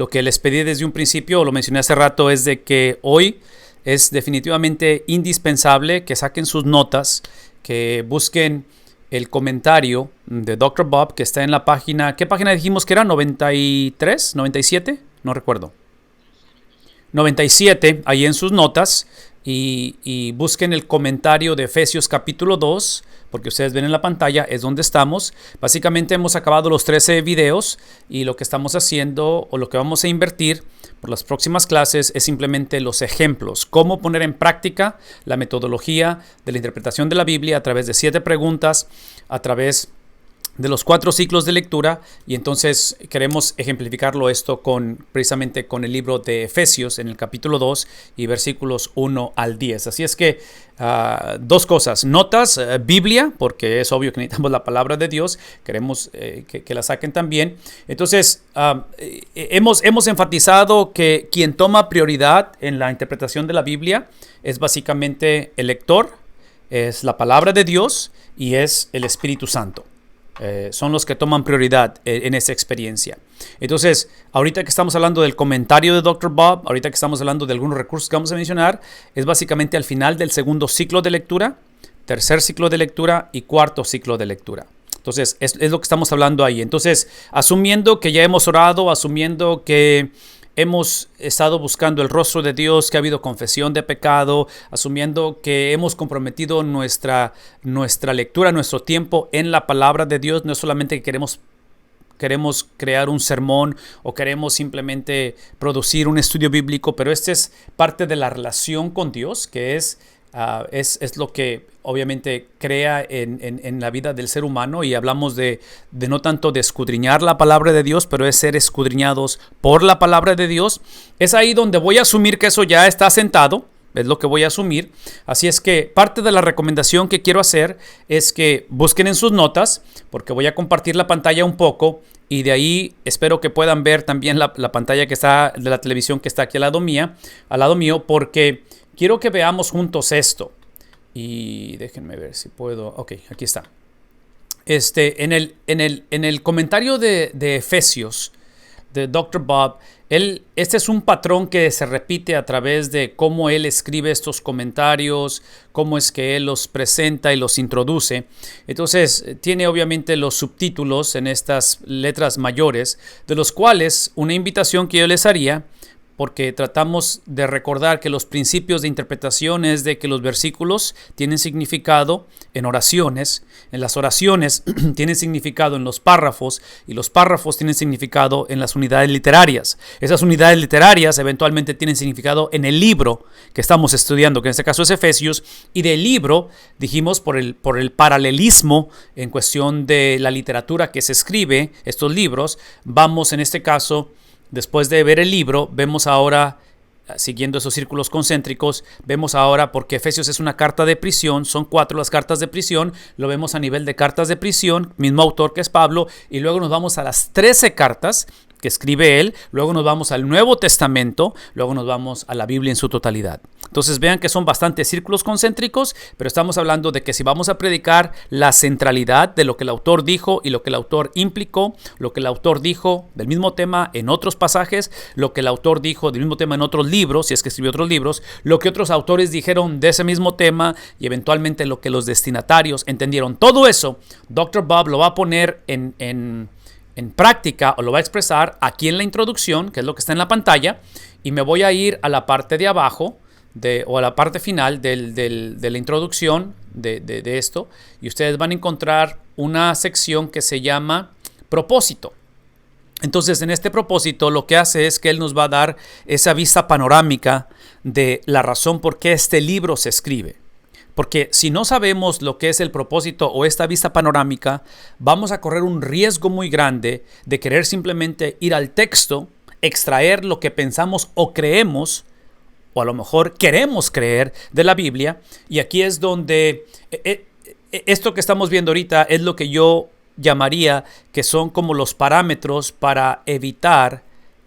Lo que les pedí desde un principio, o lo mencioné hace rato, es de que hoy es definitivamente indispensable que saquen sus notas, que busquen el comentario de Dr. Bob que está en la página. ¿Qué página dijimos que era? ¿93? ¿97? No recuerdo. 97, ahí en sus notas, y busquen el comentario de Efesios capítulo 2, porque ustedes ven en la pantalla, es donde estamos. Básicamente hemos acabado los 13 videos y lo que estamos haciendo o lo que vamos a invertir por las próximas clases es simplemente los ejemplos, cómo poner en práctica la metodología de la interpretación de la Biblia a través de 7 preguntas, a través de los 4 ciclos de lectura, y entonces queremos ejemplificarlo esto precisamente con el libro de Efesios en el capítulo 2 y versículos 1 al 10. Así es que dos cosas: notas, Biblia, porque es obvio que necesitamos la palabra de Dios, queremos que la saquen también. Entonces hemos enfatizado que quien toma prioridad en la interpretación de la Biblia es básicamente el lector, es la palabra de Dios y es el Espíritu Santo. Son los que toman prioridad en esa experiencia. Entonces, ahorita que estamos hablando del comentario de Dr. Bob, ahorita que estamos hablando de algunos recursos que vamos a mencionar, es básicamente al final del segundo ciclo de lectura, tercer ciclo de lectura y cuarto ciclo de lectura. Entonces, es lo que estamos hablando ahí. Entonces, asumiendo que ya hemos orado, asumiendo que hemos estado buscando el rostro de Dios, que ha habido confesión de pecado, asumiendo que hemos comprometido nuestra lectura, nuestro tiempo en la palabra de Dios, no es solamente que queremos crear un sermón o queremos simplemente producir un estudio bíblico, pero este es parte de la relación con Dios, que es lo que obviamente crea en la vida del ser humano, y hablamos de no tanto de escudriñar la palabra de Dios, pero es ser escudriñados por la palabra de Dios. Es ahí donde voy a asumir que eso ya está asentado, es lo que voy a asumir. Así es que parte de la recomendación que quiero hacer es que busquen en sus notas, porque voy a compartir la pantalla un poco, y de ahí espero que puedan ver también la pantalla que está de la televisión que está aquí al lado mío, porque quiero que veamos juntos esto. Y déjenme ver si puedo. Ok, aquí está. En el comentario de Efesios de Dr. Bob, este es un patrón que se repite a través de cómo él escribe estos comentarios, cómo es que él los presenta y los introduce. Entonces, tiene obviamente los subtítulos en estas letras mayores, de los cuales una invitación que yo les haría, porque tratamos de recordar que los principios de interpretación es de que los versículos tienen significado en oraciones, en las oraciones tienen significado en los párrafos, y los párrafos tienen significado en las unidades literarias. Esas unidades literarias eventualmente tienen significado en el libro que estamos estudiando, que en este caso es Efesios, y del libro, dijimos, por el paralelismo en cuestión de la literatura que se escribe, estos libros, vamos en este caso, después de ver el libro, vemos ahora, siguiendo esos círculos concéntricos, vemos ahora, porque Efesios es una carta de prisión, son 4 las cartas de prisión, lo vemos a nivel de cartas de prisión, mismo autor que es Pablo, y luego nos vamos a las 13 cartas que escribe él, luego nos vamos al Nuevo Testamento, luego nos vamos a la Biblia en su totalidad. Entonces vean que son bastantes círculos concéntricos, pero estamos hablando de que si vamos a predicar la centralidad de lo que el autor dijo y lo que el autor implicó, lo que el autor dijo del mismo tema en otros pasajes, lo que el autor dijo del mismo tema en otros libros, si es que escribió otros libros, lo que otros autores dijeron de ese mismo tema y eventualmente lo que los destinatarios entendieron, todo eso, Dr. Bob lo va a poner en práctica, o lo va a expresar aquí en la introducción, que es lo que está en la pantalla, y me voy a ir a la parte de abajo o a la parte final de la introducción de esto, y ustedes van a encontrar una sección que se llama propósito. Entonces, en este propósito lo que hace es que él nos va a dar esa vista panorámica de la razón por qué este libro se escribe. Porque si no sabemos lo que es el propósito o esta vista panorámica, vamos a correr un riesgo muy grande de querer simplemente ir al texto, extraer lo que pensamos o creemos, o a lo mejor queremos creer de la Biblia. Y aquí es donde esto que estamos viendo ahorita es lo que yo llamaría que son como los parámetros para evitar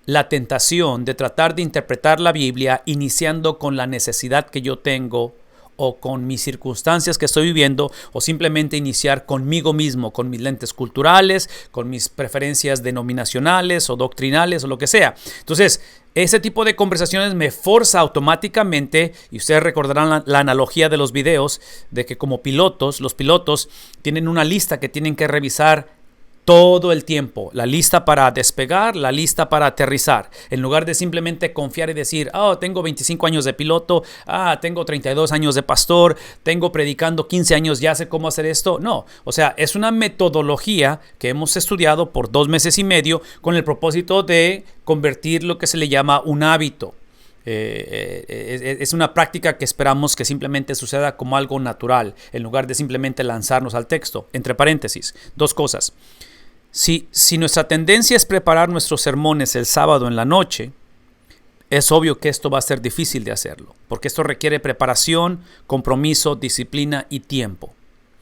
la tentación de tratar de interpretar la Biblia iniciando con la necesidad que yo tengo o con mis circunstancias que estoy viviendo, o simplemente iniciar conmigo mismo, con mis lentes culturales, con mis preferencias denominacionales o doctrinales o lo que sea. Entonces, ese tipo de conversaciones me forza automáticamente, y ustedes recordarán la analogía de los videos, de que como pilotos, los pilotos tienen una lista que tienen que revisar todo el tiempo, la lista para despegar, la lista para aterrizar, en lugar de simplemente confiar y decir, tengo 25 años de piloto, tengo 32 años de pastor, tengo predicando 15 años, ya sé cómo hacer esto. No, o sea, es una metodología que hemos estudiado por 2 meses y medio con el propósito de convertir lo que se le llama un hábito. Es una práctica que esperamos que simplemente suceda como algo natural, en lugar de simplemente lanzarnos al texto. Entre paréntesis, 2 cosas. Si nuestra tendencia es preparar nuestros sermones el sábado en la noche, es obvio que esto va a ser difícil de hacerlo, porque esto requiere preparación, compromiso, disciplina y tiempo.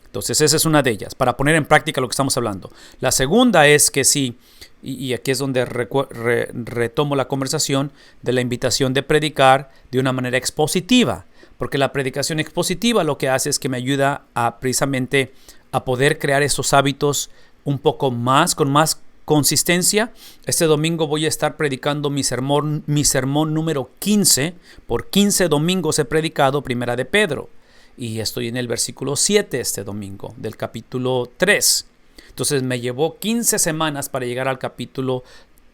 Entonces esa es una de ellas, para poner en práctica lo que estamos hablando. La segunda es que sí, y aquí es donde retomo la conversación de la invitación de predicar de una manera expositiva, porque la predicación expositiva lo que hace es que me ayuda precisamente a poder crear esos hábitos un poco más, con más consistencia. Este domingo voy a estar predicando mi sermón número 15. Por 15 domingos he predicado Primera de Pedro. Y estoy en el versículo 7 este domingo, del capítulo 3. Entonces me llevó 15 semanas para llegar al capítulo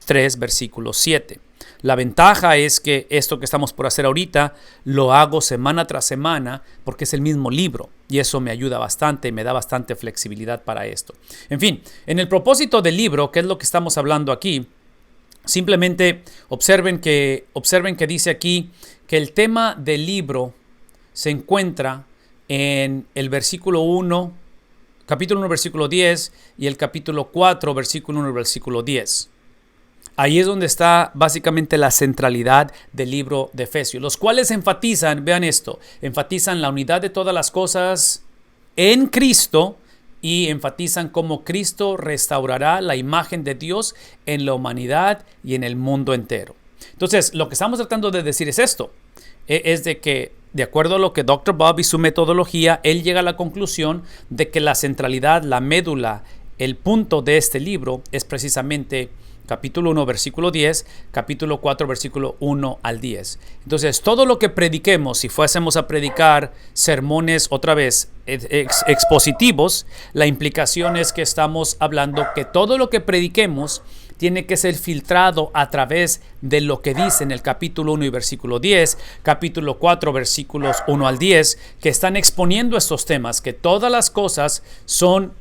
3, versículo 7. La ventaja es que esto que estamos por hacer ahorita lo hago semana tras semana porque es el mismo libro y eso me ayuda bastante, me da bastante flexibilidad para esto. En fin, en el propósito del libro, que es lo que estamos hablando aquí, simplemente observen que dice aquí que el tema del libro se encuentra en el versículo 1, capítulo 1, versículo 10 y el capítulo 4, versículo 1, versículo 10. Ahí es donde está básicamente la centralidad del libro de Efesios, los cuales enfatizan, vean esto, enfatizan la unidad de todas las cosas en Cristo y enfatizan cómo Cristo restaurará la imagen de Dios en la humanidad y en el mundo entero. Entonces, lo que estamos tratando de decir es esto, es de que de acuerdo a lo que Dr. Bob y su metodología, él llega a la conclusión de que la centralidad, la médula, el punto de este libro es precisamente capítulo 1, versículo 10, capítulo 4, versículo 1 al 10. Entonces, todo lo que prediquemos, si fuésemos a predicar sermones otra vez expositivos, la implicación es que estamos hablando que todo lo que prediquemos tiene que ser filtrado a través de lo que dice en el capítulo 1 y versículo 10, capítulo 4, versículos 1 al 10, que están exponiendo estos temas, que todas las cosas son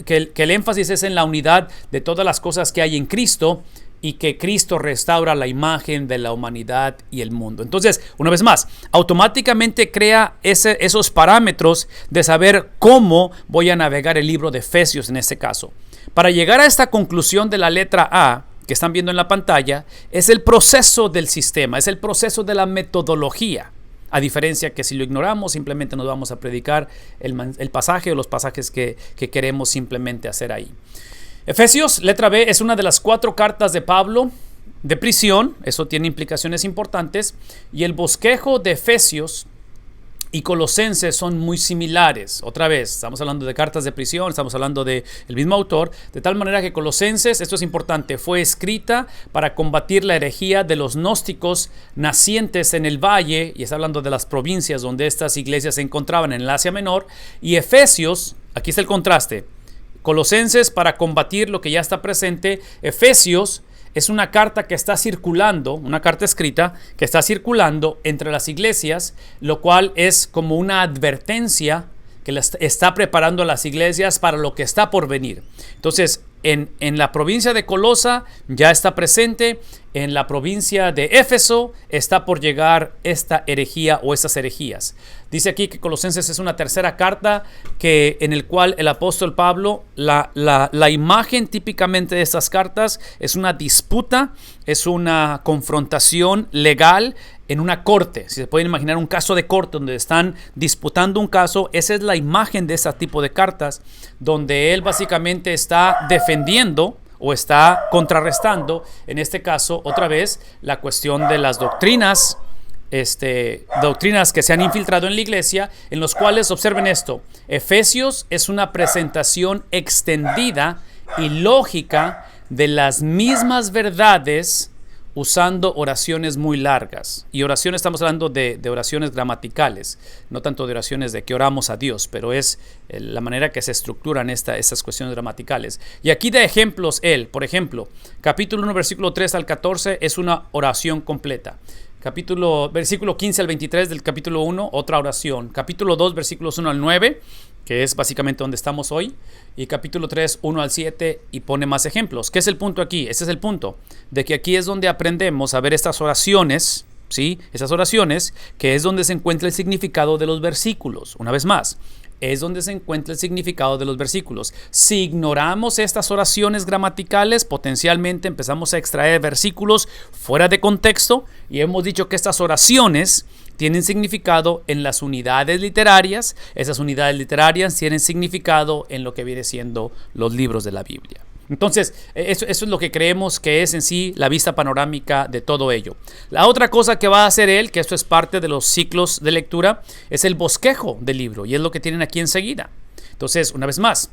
que el énfasis es en la unidad de todas las cosas que hay en Cristo y que Cristo restaura la imagen de la humanidad y el mundo. Entonces, una vez más, automáticamente crea esos parámetros de saber cómo voy a navegar el libro de Efesios en este caso. Para llegar a esta conclusión de la letra A, que están viendo en la pantalla, es el proceso del sistema, es el proceso de la metodología. A diferencia que si lo ignoramos, simplemente nos vamos a predicar el pasaje o los pasajes que queremos simplemente hacer ahí. Efesios, letra B, es una de las 4 cartas de Pablo de prisión. Eso tiene implicaciones importantes. Y el bosquejo de Efesios y Colosenses son muy similares. Otra vez, estamos hablando de cartas de prisión, estamos hablando del mismo autor, de tal manera que Colosenses, esto es importante, fue escrita para combatir la herejía de los gnósticos nacientes en el valle, y está hablando de las provincias donde estas iglesias se encontraban en el Asia Menor, y Efesios, aquí está el contraste, Colosenses para combatir lo que ya está presente, Efesios es una carta que está circulando, una carta escrita que está circulando entre las iglesias, lo cual es como una advertencia que está preparando a las iglesias para lo que está por venir. Entonces, en la provincia de Colosa ya está presente, en la provincia de Éfeso está por llegar esta herejía o estas herejías. Dice aquí que Colosenses es una tercera carta en el cual el apóstol Pablo, la imagen típicamente de estas cartas es una disputa, es una confrontación legal en una corte. Si se pueden imaginar un caso de corte donde están disputando un caso, esa es la imagen de ese tipo de cartas, donde él básicamente está defendiendo o está contrarrestando, en este caso, otra vez, la cuestión de las doctrinas doctrinas que se han infiltrado en la iglesia, en los cuales, observen esto, Efesios es una presentación extendida y lógica de las mismas verdades usando oraciones muy largas. Y oraciones, estamos hablando de oraciones gramaticales, no tanto de oraciones de que oramos a Dios, pero es la manera que se estructuran estas cuestiones gramaticales. Y aquí da ejemplos por ejemplo, capítulo 1, versículo 3 al 14 es una oración completa. Versículo 15 al 23 del capítulo 1, otra oración. Capítulo 2, versículos 1 al 9, que es básicamente donde estamos hoy. Y capítulo 3, 1 al 7, y pone más ejemplos. ¿Qué es el punto aquí? Ese es el punto, de que aquí es donde aprendemos a ver estas oraciones, ¿sí? Esas oraciones, que es donde se encuentra el significado de los versículos. Una vez más, es donde se encuentra el significado de los versículos. Si ignoramos estas oraciones gramaticales, potencialmente empezamos a extraer versículos fuera de contexto, y hemos dicho que estas oraciones tienen significado en las unidades literarias. Esas unidades literarias tienen significado en lo que viene siendo los libros de la Biblia. Entonces, eso es lo que creemos que es en sí la vista panorámica de todo ello. La otra cosa que va a hacer él, que esto es parte de los ciclos de lectura, es el bosquejo del libro, y es lo que tienen aquí enseguida. Entonces, una vez más,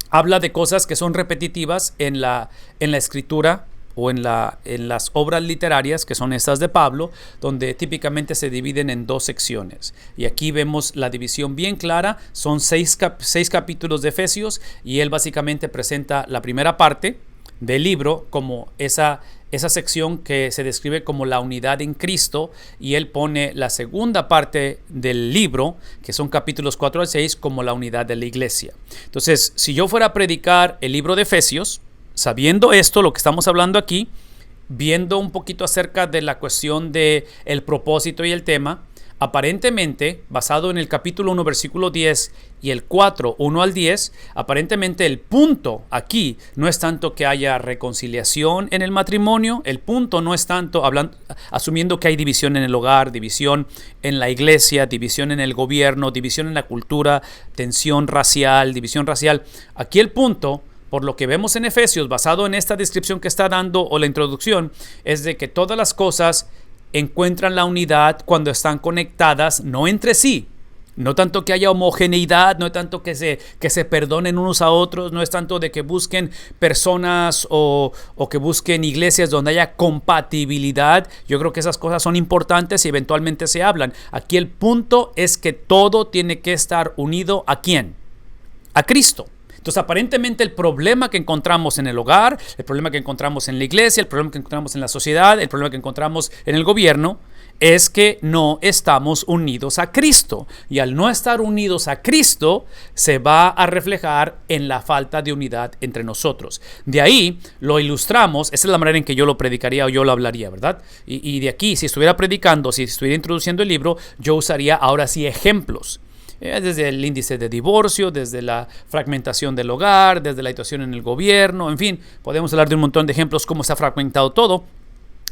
habla de cosas que son repetitivas en la escritura o en las obras literarias, que son estas de Pablo, donde típicamente se dividen en dos secciones. Y aquí vemos la división bien clara. Son seis capítulos de Efesios, y él básicamente presenta la primera parte del libro como esa sección que se describe como la unidad en Cristo, y él pone la segunda parte del libro, que son capítulos 4 al 6, como la unidad de la iglesia. Entonces, si yo fuera a predicar el libro de Efesios, sabiendo esto, lo que estamos hablando aquí, viendo un poquito acerca de la cuestión de el propósito y el tema, aparentemente, basado en el capítulo 1, versículo 10 y el 4, 1 al 10, aparentemente el punto aquí no es tanto que haya reconciliación en el matrimonio, el punto no es tanto asumiendo que hay división en el hogar, división en la iglesia, división en el gobierno, división en la cultura, división racial. Aquí el punto, por lo que vemos en Efesios, basado en esta descripción que está dando o la introducción, es de que todas las cosas encuentran la unidad cuando están conectadas, no entre sí. No tanto que haya homogeneidad, no es tanto que se perdonen unos a otros, no es tanto de que busquen personas o que busquen iglesias donde haya compatibilidad. Yo creo que esas cosas son importantes y eventualmente se hablan. Aquí el punto es que todo tiene que estar unido ¿a quién? A Cristo. Entonces, aparentemente el problema que encontramos en el hogar, el problema que encontramos en la iglesia, el problema que encontramos en la sociedad, el problema que encontramos en el gobierno, es que no estamos unidos a Cristo. Y al no estar unidos a Cristo, se va a reflejar en la falta de unidad entre nosotros. De ahí lo ilustramos, esa es la manera en que yo lo predicaría o yo lo hablaría, ¿verdad? Y de aquí, si estuviera predicando, si estuviera introduciendo el libro, yo usaría ahora sí ejemplos. Desde el índice de divorcio, desde la fragmentación del hogar, desde la situación en el gobierno, en fin, podemos hablar de un montón de ejemplos cómo se ha fragmentado todo.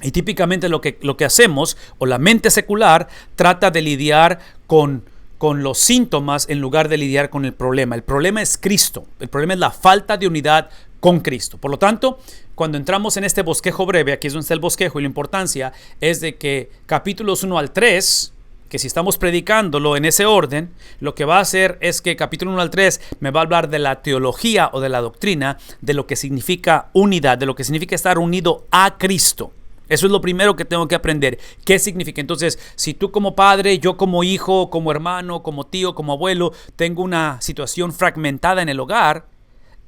Y típicamente lo que hacemos, o la mente secular, trata de lidiar con los síntomas en lugar de lidiar con el problema. El problema es Cristo, el problema es la falta de unidad con Cristo. Por lo tanto, cuando entramos en este bosquejo breve, aquí es donde está el bosquejo, y la importancia es de que capítulos 1 al 3, que si estamos predicándolo en ese orden, lo que va a hacer es que capítulo 1 al 3 me va a hablar de la teología o de la doctrina, de lo que significa unidad, de lo que significa estar unido a Cristo. Eso es lo primero que tengo que aprender. ¿Qué significa? Entonces, si tú como padre, yo como hijo, como hermano, como tío, como abuelo, tengo una situación fragmentada en el hogar,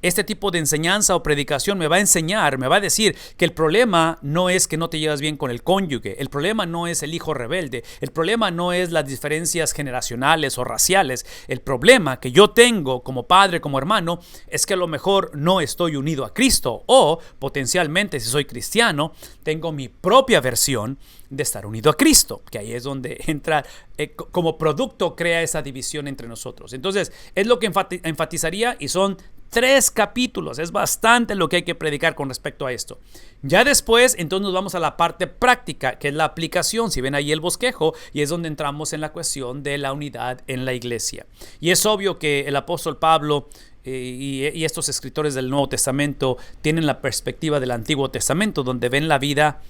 este tipo de enseñanza o predicación me va a enseñar, me va a decir que el problema no es que no te llevas bien con el cónyuge, el problema no es el hijo rebelde, el problema no es las diferencias generacionales o raciales, el problema que yo tengo como padre, como hermano, es que a lo mejor no estoy unido a Cristo, o potencialmente, si soy cristiano, tengo mi propia versión de estar unido a Cristo, que ahí es donde entra, como producto crea esa división entre nosotros. Entonces, es lo que enfatizaría, y son 3 capítulos, es bastante lo que hay que predicar con respecto a esto. Ya después, entonces nos vamos a la parte práctica, que es la aplicación. Si ven ahí el bosquejo, y es donde entramos en la cuestión de la unidad en la iglesia. Y es obvio que el apóstol Pablo y estos escritores del Nuevo Testamento tienen la perspectiva del Antiguo Testamento, donde ven la vida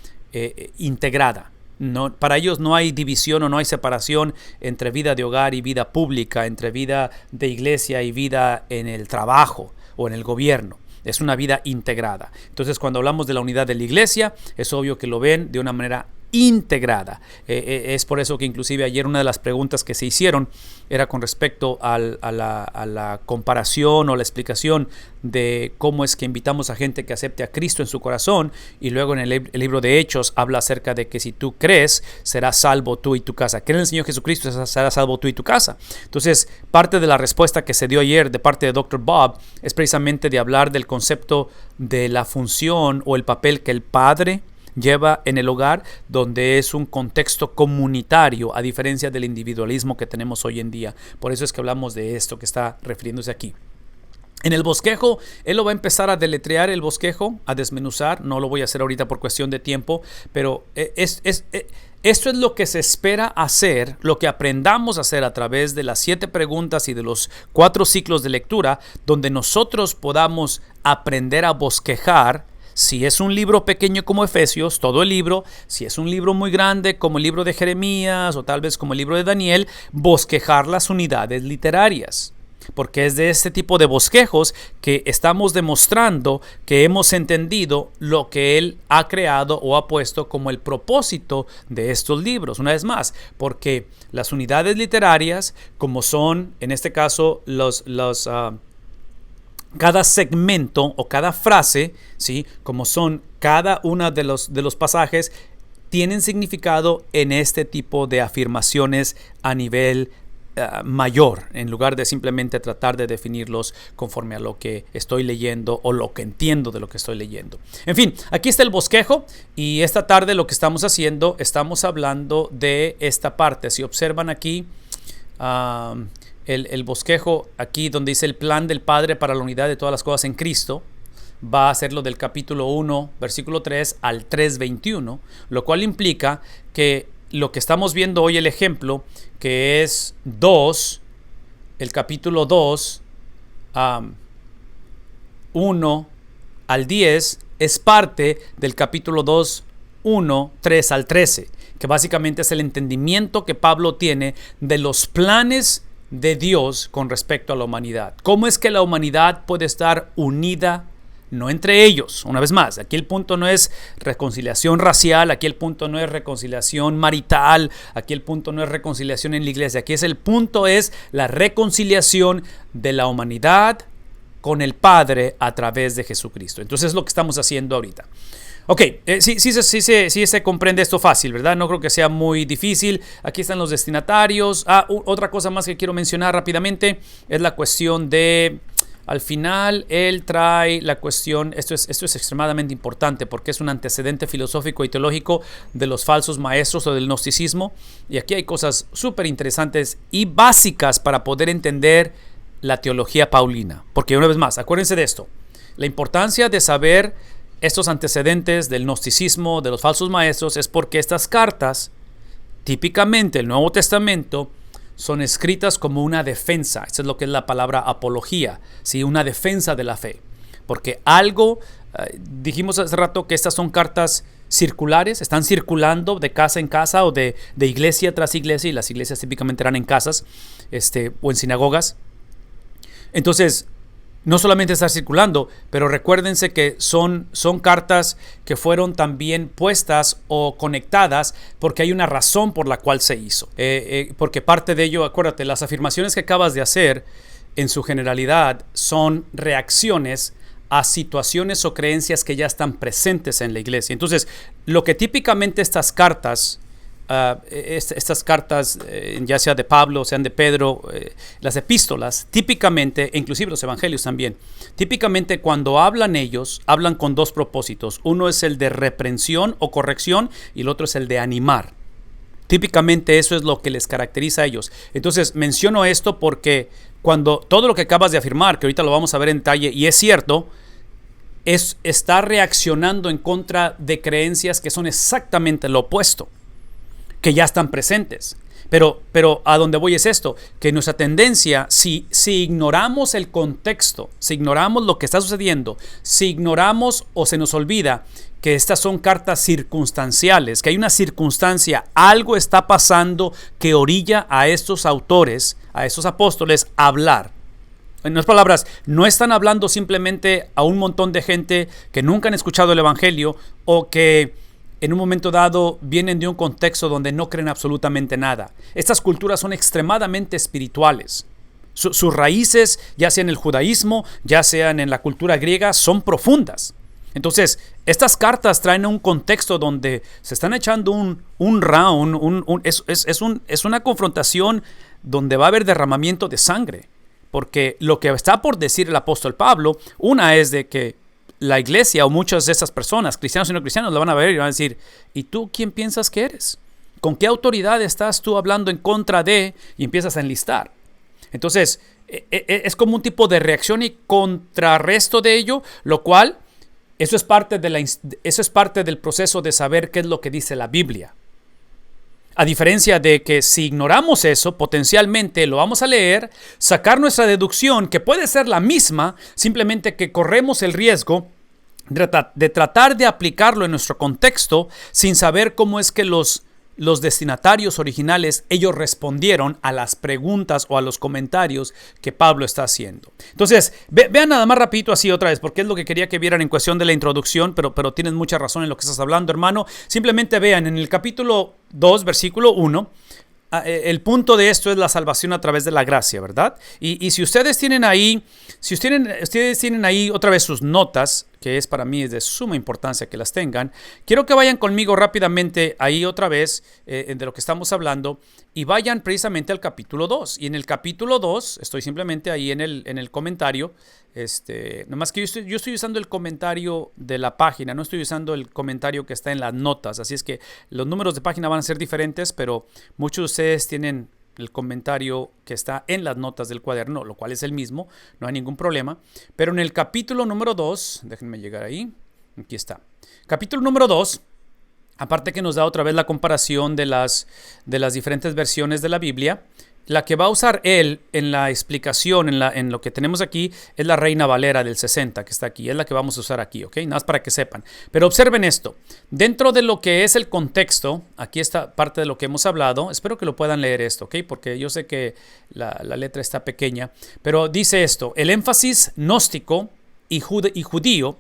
integrada. No, para ellos no hay división o no hay separación entre vida de hogar y vida pública, entre vida de iglesia y vida en el trabajo o en el gobierno. Es una vida integrada. Entonces, cuando hablamos de la unidad de la iglesia, es obvio que lo ven de una manera integrada. Es por eso que inclusive ayer una de las preguntas que se hicieron era con respecto a la comparación o la explicación de cómo es que invitamos a gente que acepte a Cristo en su corazón, y luego en el libro de Hechos habla acerca de que si tú crees, serás salvo tú y tu casa. Cree en el Señor Jesucristo, serás salvo tú y tu casa. Entonces, parte de la respuesta que se dio ayer de parte de Dr. Bob es precisamente de hablar del concepto de la función o el papel que el Padre lleva en el hogar, donde es un contexto comunitario, a diferencia del individualismo que tenemos hoy en día. Por eso es que hablamos de esto que está refiriéndose aquí. En el bosquejo, él lo va a empezar a deletrear, el bosquejo, a desmenuzar. No lo voy a hacer ahorita por cuestión de tiempo, pero esto es lo que se espera hacer, lo que aprendamos a hacer a través de las 7 preguntas y de los 4 ciclos de lectura, donde nosotros podamos aprender a bosquejar. Si es un libro pequeño como Efesios, todo el libro. Si es un libro muy grande como el libro de Jeremías o tal vez como el libro de Daniel, bosquejar las unidades literarias. Porque es de este tipo de bosquejos que estamos demostrando que hemos entendido lo que Él ha creado o ha puesto como el propósito de estos libros. Una vez más, porque las unidades literarias, como son en este caso cada segmento o cada frase, ¿sí?, como son cada uno de los pasajes, tienen significado en este tipo de afirmaciones a nivel mayor, en lugar de simplemente tratar de definirlos conforme a lo que estoy leyendo o lo que entiendo de lo que estoy leyendo. En fin, aquí está el bosquejo, y esta tarde lo que estamos haciendo, estamos hablando de esta parte. Si observan aquí, el bosquejo aquí donde dice el plan del Padre para la unidad de todas las cosas en Cristo, va a ser lo del capítulo 1, versículo 3 al 3:21, lo cual implica que lo que estamos viendo hoy, el ejemplo, que es 2, el capítulo 2, 1 al 10, es parte del capítulo 2, 1, 3 al 13, que básicamente es el entendimiento que Pablo tiene de los planes de Dios con respecto a la humanidad. ¿Cómo es que la humanidad puede estar unida? No entre ellos. Una vez más, aquí el punto no es reconciliación racial, aquí el punto no es reconciliación marital, aquí el punto no es reconciliación en la iglesia, aquí el punto es la reconciliación de la humanidad con el Padre a través de Jesucristo. Entonces es lo que estamos haciendo ahorita. Ok, sí se comprende esto fácil, ¿verdad? No creo que sea muy difícil. Aquí están los destinatarios. Otra cosa más que quiero mencionar rápidamente es la cuestión de... Al final, él trae la cuestión, esto es extremadamente importante porque es un antecedente filosófico y teológico de los falsos maestros o del gnosticismo. Y aquí hay cosas súper interesantes y básicas para poder entender la teología paulina. Porque una vez más, acuérdense de esto. La importancia de saber estos antecedentes del gnosticismo, de los falsos maestros, es porque estas cartas, típicamente el Nuevo Testamento, son escritas como una defensa. Esa es lo que es la palabra apología, ¿sí? Una defensa de la fe. Porque dijimos hace rato que estas son cartas circulares, están circulando de casa en casa o de iglesia tras iglesia, y las iglesias típicamente eran en casas o en sinagogas. Entonces, no solamente está circulando, pero recuérdense que son cartas que fueron también puestas o conectadas porque hay una razón por la cual se hizo. Porque parte de ello, acuérdate, las afirmaciones que acabas de hacer en su generalidad son reacciones a situaciones o creencias que ya están presentes en la iglesia. Entonces, lo que típicamente estas cartas, ya sea de Pablo, sean de Pedro, las epístolas, típicamente, inclusive los evangelios también, típicamente cuando hablan ellos, hablan con 2 propósitos. Uno es el de reprensión o corrección y el otro es el de animar. Típicamente eso es lo que les caracteriza a ellos. Entonces menciono esto porque cuando todo lo que acabas de afirmar, que ahorita lo vamos a ver en detalle, y es cierto, está reaccionando en contra de creencias que son exactamente lo opuesto, que ya están presentes. Pero a donde voy es esto, que nuestra tendencia, si ignoramos el contexto, si ignoramos lo que está sucediendo, si ignoramos o se nos olvida que estas son cartas circunstanciales, que hay una circunstancia, algo está pasando que orilla a estos autores, a estos apóstoles, a hablar. En otras palabras, no están hablando simplemente a un montón de gente que nunca han escuchado el evangelio o que en un momento dado vienen de un contexto donde no creen absolutamente nada. Estas culturas son extremadamente espirituales. Sus raíces, ya sea en el judaísmo, ya sean en la cultura griega, son profundas. Entonces, estas cartas traen un contexto donde se están echando un round, es una confrontación donde va a haber derramamiento de sangre. Porque lo que está por decir el apóstol Pablo, una es de que la iglesia o muchas de esas personas, cristianos y no cristianos, lo van a ver y van a decir, ¿y tú quién piensas que eres? ¿Con qué autoridad estás tú hablando en contra de? Y empiezas a enlistar. Entonces, es como un tipo de reacción y contrarresto de ello, lo cual, eso es parte del proceso de saber qué es lo que dice la Biblia. A diferencia de que si ignoramos eso, potencialmente lo vamos a leer, sacar nuestra deducción, que puede ser la misma, simplemente que corremos el riesgo de tratar de aplicarlo en nuestro contexto sin saber cómo es que los destinatarios originales, ellos respondieron a las preguntas o a los comentarios que Pablo está haciendo. Entonces, vean nada más rapidito así otra vez, porque es lo que quería que vieran en cuestión de la introducción, pero tienes mucha razón en lo que estás hablando, hermano. Simplemente vean en el capítulo 2, versículo 1, el punto de esto es la salvación a través de la gracia, ¿verdad? Y si ustedes tienen ahí, otra vez sus notas, que es para mí de suma importancia que las tengan, quiero que vayan conmigo rápidamente ahí otra vez de lo que estamos hablando y vayan precisamente al capítulo 2. Y en el capítulo 2, estoy simplemente ahí en el comentario, nomás que yo estoy usando el comentario de la página, no estoy usando el comentario que está en las notas, así es que los números de página van a ser diferentes, pero muchos de ustedes tienen el comentario que está en las notas del cuaderno, lo cual es el mismo, no hay ningún problema. Pero en el capítulo número 2, déjenme llegar ahí, aquí está. Capítulo número 2, aparte que nos da otra vez la comparación de las diferentes versiones de la Biblia, la que va a usar él en la explicación, en lo que tenemos aquí, es la Reina Valera del 60, que está aquí. Es la que vamos a usar aquí, ¿ok? Nada más para que sepan. Pero observen esto. Dentro de lo que es el contexto, aquí está parte de lo que hemos hablado. Espero que lo puedan leer esto, ¿ok? Porque yo sé que la letra está pequeña. Pero dice esto. El énfasis gnóstico y judío,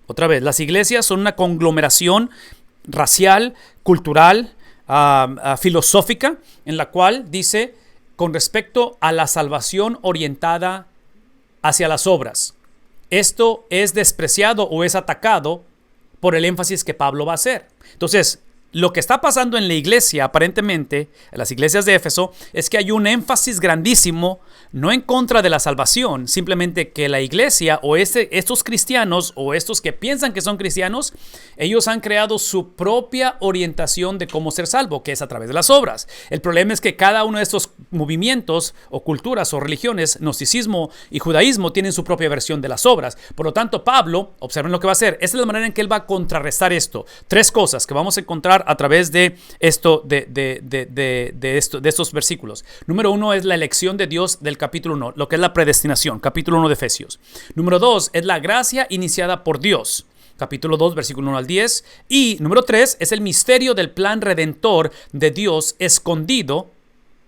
otra vez, las iglesias son una conglomeración racial, cultural, filosófica, en la cual dice con respecto a la salvación orientada hacia las obras. Esto es despreciado o es atacado por el énfasis que Pablo va a hacer. Entonces, lo que está pasando en la iglesia, aparentemente, en las iglesias de Éfeso, es que hay un énfasis grandísimo, no en contra de la salvación, simplemente que la iglesia o estos cristianos o estos que piensan que son cristianos, ellos han creado su propia orientación de cómo ser salvo, que es a través de las obras. El problema es que cada uno de estos movimientos o culturas o religiones, gnosticismo y judaísmo, tienen su propia versión de las obras. Por lo tanto, Pablo, observen lo que va a hacer. Esta es la manera en que él va a contrarrestar esto. Tres cosas que vamos a encontrar a través de esto, de estos versículos. Número 1 es la elección de Dios del capítulo 1, lo que es la predestinación, capítulo 1 de Efesios. Número 2 es la gracia iniciada por Dios, capítulo 2, versículo 1 al 10. Y número 3 es el misterio del plan redentor de Dios escondido,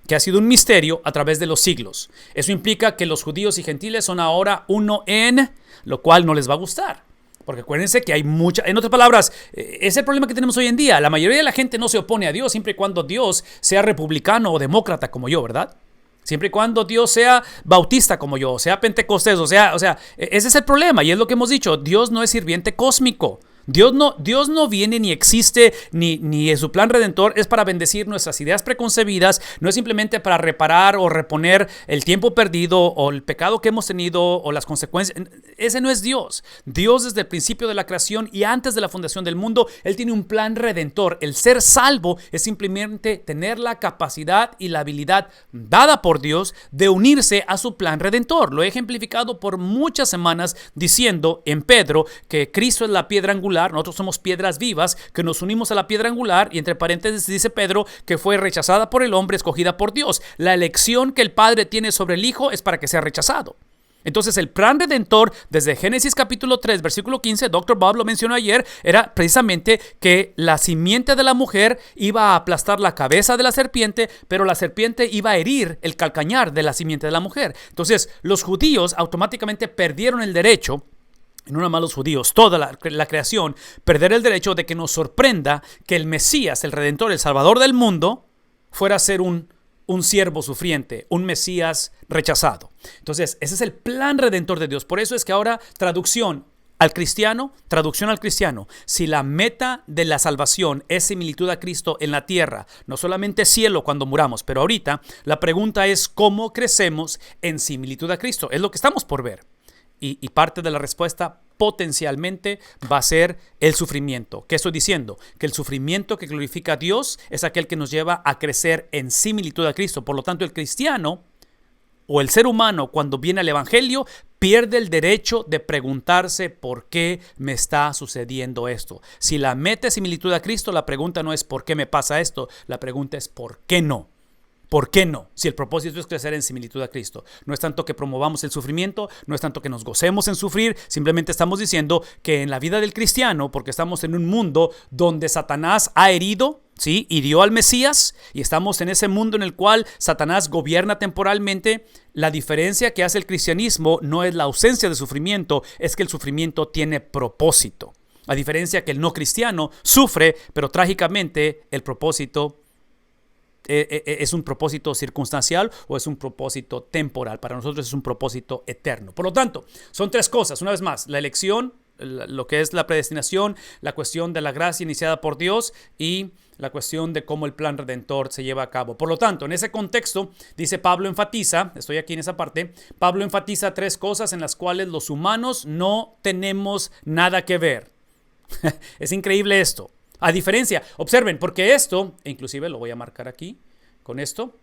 que ha sido un misterio a través de los siglos. Eso implica que los judíos y gentiles son ahora uno en, lo cual no les va a gustar. Porque acuérdense que hay mucha, en otras palabras, es el problema que tenemos hoy en día. La mayoría de la gente no se opone a Dios siempre y cuando Dios sea republicano o demócrata como yo, ¿verdad? Siempre y cuando Dios sea bautista como yo, sea pentecostés, o sea, ese es el problema y es lo que hemos dicho. Dios no es sirviente cósmico. Dios no viene ni existe ni en su plan redentor es para bendecir nuestras ideas preconcebidas, no es simplemente para reparar o reponer el tiempo perdido o el pecado que hemos tenido o las consecuencias. Ese no es Dios. Dios desde el principio de la creación y antes de la fundación del mundo, Él tiene un plan redentor. El ser salvo es simplemente tener la capacidad y la habilidad dada por Dios de unirse a su plan redentor. Lo he ejemplificado por muchas semanas diciendo en Pedro que Cristo es la piedra angular angular, nosotros somos piedras vivas que nos unimos a la piedra angular, y entre paréntesis dice Pedro que fue rechazada por el hombre, escogida por Dios. La elección que el Padre tiene sobre el Hijo es para que sea rechazado. Entonces el plan redentor desde Génesis capítulo 3 versículo 15, Dr. Bob lo mencionó ayer, era precisamente que la simiente de la mujer iba a aplastar la cabeza de la serpiente, pero la serpiente iba a herir el calcañar de la simiente de la mujer. Entonces los judíos automáticamente perdieron el derecho, y no nada más los judíos, toda la creación, perder el derecho de que nos sorprenda que el Mesías, el Redentor, el Salvador del mundo, fuera a ser un siervo sufriente, un Mesías rechazado. Entonces, ese es el plan redentor de Dios. Por eso es que ahora traducción al cristiano. Si la meta de la salvación es similitud a Cristo en la tierra, no solamente cielo cuando muramos, pero ahorita la pregunta es ¿cómo crecemos en similitud a Cristo? Es lo que estamos por ver. Y parte de la respuesta potencialmente va a ser el sufrimiento. ¿Qué estoy diciendo? Que el sufrimiento que glorifica a Dios es aquel que nos lleva a crecer en similitud a Cristo. Por lo tanto, el cristiano o el ser humano, cuando viene al evangelio, pierde el derecho de preguntarse por qué me está sucediendo esto. Si la meta es similitud a Cristo, la pregunta no es por qué me pasa esto, la pregunta es por qué no. ¿Por qué no? Si el propósito es crecer en similitud a Cristo. No es tanto que promovamos el sufrimiento, no es tanto que nos gocemos en sufrir, simplemente estamos diciendo que en la vida del cristiano, porque estamos en un mundo donde Satanás ha herido, ¿sí? Hirió al Mesías, y estamos en ese mundo en el cual Satanás gobierna temporalmente. La diferencia que hace el cristianismo no es la ausencia de sufrimiento, es que el sufrimiento tiene propósito. A diferencia que el no cristiano sufre, pero trágicamente el propósito es un propósito circunstancial o es un propósito temporal. Para nosotros es un propósito eterno. Por lo tanto, son tres cosas. Una vez más, la elección, lo que es la predestinación, la cuestión de la gracia iniciada por Dios y la cuestión de cómo el plan redentor se lleva a cabo. Por lo tanto, en ese contexto, dice Pablo enfatiza, estoy aquí en esa parte, Pablo enfatiza tres cosas en las cuales los humanos no tenemos nada que ver. Es increíble esto. A diferencia, observen, porque esto, e inclusive lo voy a marcar aquí con esto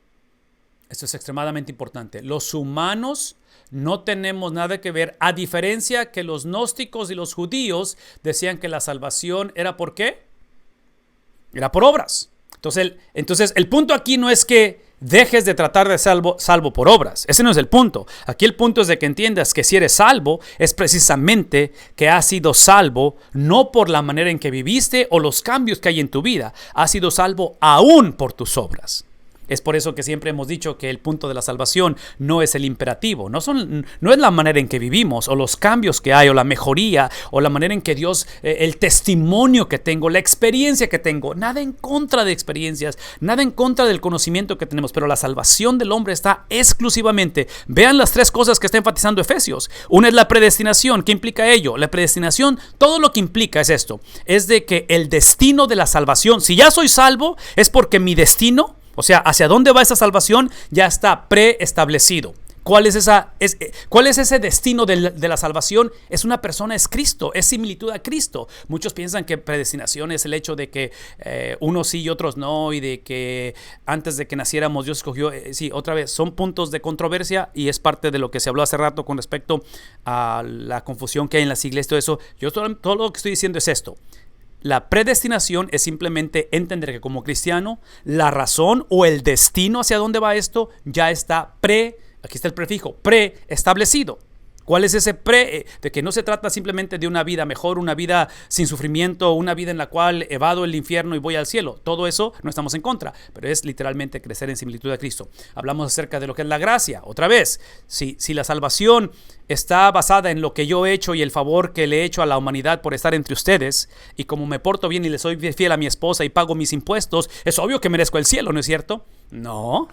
es extremadamente importante. Los humanos no tenemos nada que ver, a diferencia que los gnósticos y los judíos decían que la salvación era ¿por qué? Era por obras. Entonces el punto aquí no es que dejes de tratar de salvo por obras. Ese no es el punto. Aquí el punto es de que entiendas que si eres salvo, es precisamente que has sido salvo no por la manera en que viviste o los cambios que hay en tu vida. Has sido salvo aún por tus obras. Es por eso que siempre hemos dicho que el punto de la salvación no es el imperativo, no es la manera en que vivimos o los cambios que hay o la mejoría o la manera en que Dios, el testimonio que tengo, la experiencia que tengo, nada en contra de experiencias, nada en contra del conocimiento que tenemos, pero la salvación del hombre está exclusivamente, vean las tres cosas que está enfatizando Efesios. Una es la predestinación. ¿Qué implica ello? La predestinación, todo lo que implica es esto, es de que el destino de la salvación, si ya soy salvo, es porque mi destino, o sea, hacia dónde va esa salvación, ya está preestablecido. ¿Cuál es ese destino de la salvación? Es una persona, es Cristo, es similitud a Cristo. Muchos piensan que predestinación es el hecho de que unos sí y otros no, y de que antes de que naciéramos Dios escogió. Sí, otra vez, son puntos de controversia y es parte de lo que se habló hace rato con respecto a la confusión que hay en las iglesias, todo eso. Yo todo lo que estoy diciendo es esto. La predestinación es simplemente entender que como cristiano, la razón o el destino hacia dónde va esto ya está aquí está el prefijo, preestablecido. ¿Cuál es ese de que no se trata simplemente de una vida mejor, una vida sin sufrimiento, una vida en la cual evado el infierno y voy al cielo? Todo eso no estamos en contra, pero es literalmente crecer en similitud a Cristo. Hablamos acerca de lo que es la gracia. Otra vez, si la salvación está basada en lo que yo he hecho y el favor que le he hecho a la humanidad por estar entre ustedes, y como me porto bien y le soy fiel a mi esposa y pago mis impuestos, es obvio que merezco el cielo, ¿no es cierto? No.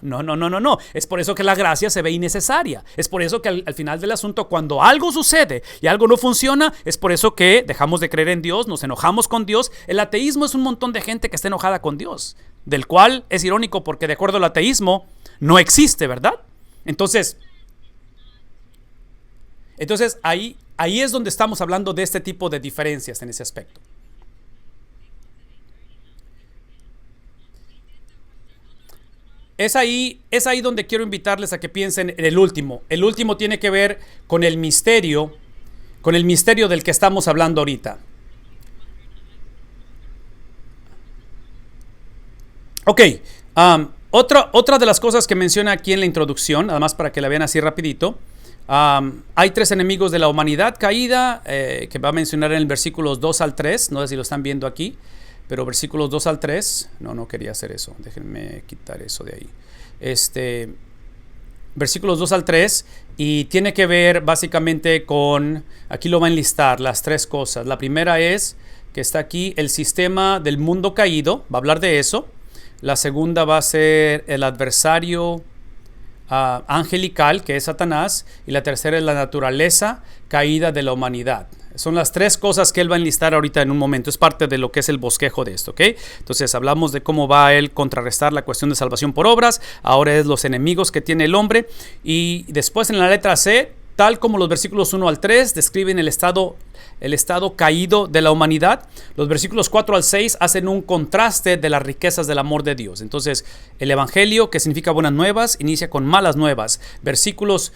Es por eso que la gracia se ve innecesaria. Es por eso que al final del asunto, cuando algo sucede y algo no funciona, es por eso que dejamos de creer en Dios, nos enojamos con Dios. El ateísmo es un montón de gente que está enojada con Dios, del cual es irónico porque de acuerdo al ateísmo no existe, ¿verdad? Entonces ahí es donde estamos hablando de este tipo de diferencias en ese aspecto. Es ahí donde quiero invitarles a que piensen en el último. El último tiene que ver con el misterio del que estamos hablando ahorita. Ok, otra de las cosas que menciona aquí en la introducción, además para que la vean así rapidito, hay 3 enemigos de la humanidad caída, que va a mencionar en el versículos 2 al 3, no sé si lo están viendo aquí, pero versículos 2 al 3, no quería hacer eso, déjenme quitar eso de ahí. Versículos 2 al 3, y tiene que ver básicamente con, aquí lo va a enlistar, las 3 cosas. La primera es, que está aquí, el sistema del mundo caído, va a hablar de eso. La segunda va a ser el adversario angelical, que es Satanás, y la tercera es la naturaleza caída de la humanidad. Son las 3 cosas que él va a enlistar ahorita en un momento. Es parte de lo que es el bosquejo de esto, ¿ok? Entonces hablamos de cómo va él contrarrestar la cuestión de salvación por obras. Ahora es los enemigos que tiene el hombre. Y después en la letra C, tal como los versículos 1 al 3 describen el estado caído de la humanidad, los versículos 4 al 6 hacen un contraste de las riquezas del amor de Dios. Entonces, el evangelio, que significa buenas nuevas, inicia con malas nuevas. Versículos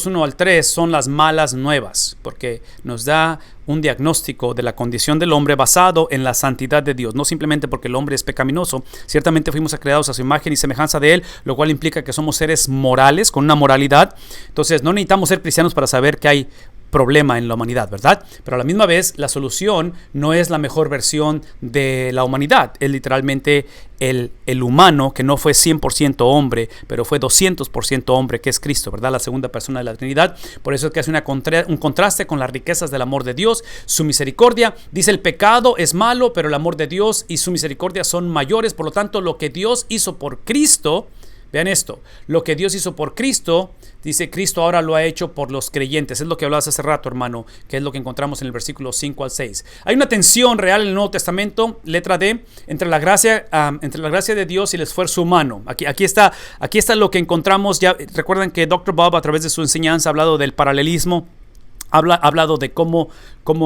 1 al 3 son las malas nuevas, porque nos da un diagnóstico de la condición del hombre basado en la santidad de Dios, no simplemente porque el hombre es pecaminoso. Ciertamente fuimos creados a su imagen y semejanza de él, lo cual implica que somos seres morales, con una moralidad. Entonces, no necesitamos ser cristianos para saber que hay problema en la humanidad, ¿verdad? Pero a la misma vez, la solución no es la mejor versión de la humanidad. Es literalmente el humano que no fue 100% hombre, pero fue 200% hombre, que es Cristo, ¿verdad? La segunda persona de la Trinidad. Por eso es que hace un contraste con las riquezas del amor de Dios, su misericordia. Dice, el pecado es malo, pero el amor de Dios y su misericordia son mayores. Por lo tanto, lo que Dios hizo por Cristo, vean esto, lo que Dios hizo por Cristo, dice, Cristo ahora lo ha hecho por los creyentes. Es lo que hablabas hace rato, hermano, que es lo que encontramos en el versículo 5 al 6. Hay una tensión real en el Nuevo Testamento, letra D, entre la gracia de Dios y el esfuerzo humano. Aquí está lo que encontramos. Ya recuerdan que Dr. Bob, a través de su enseñanza, ha hablado del paralelismo, ha hablado de cómo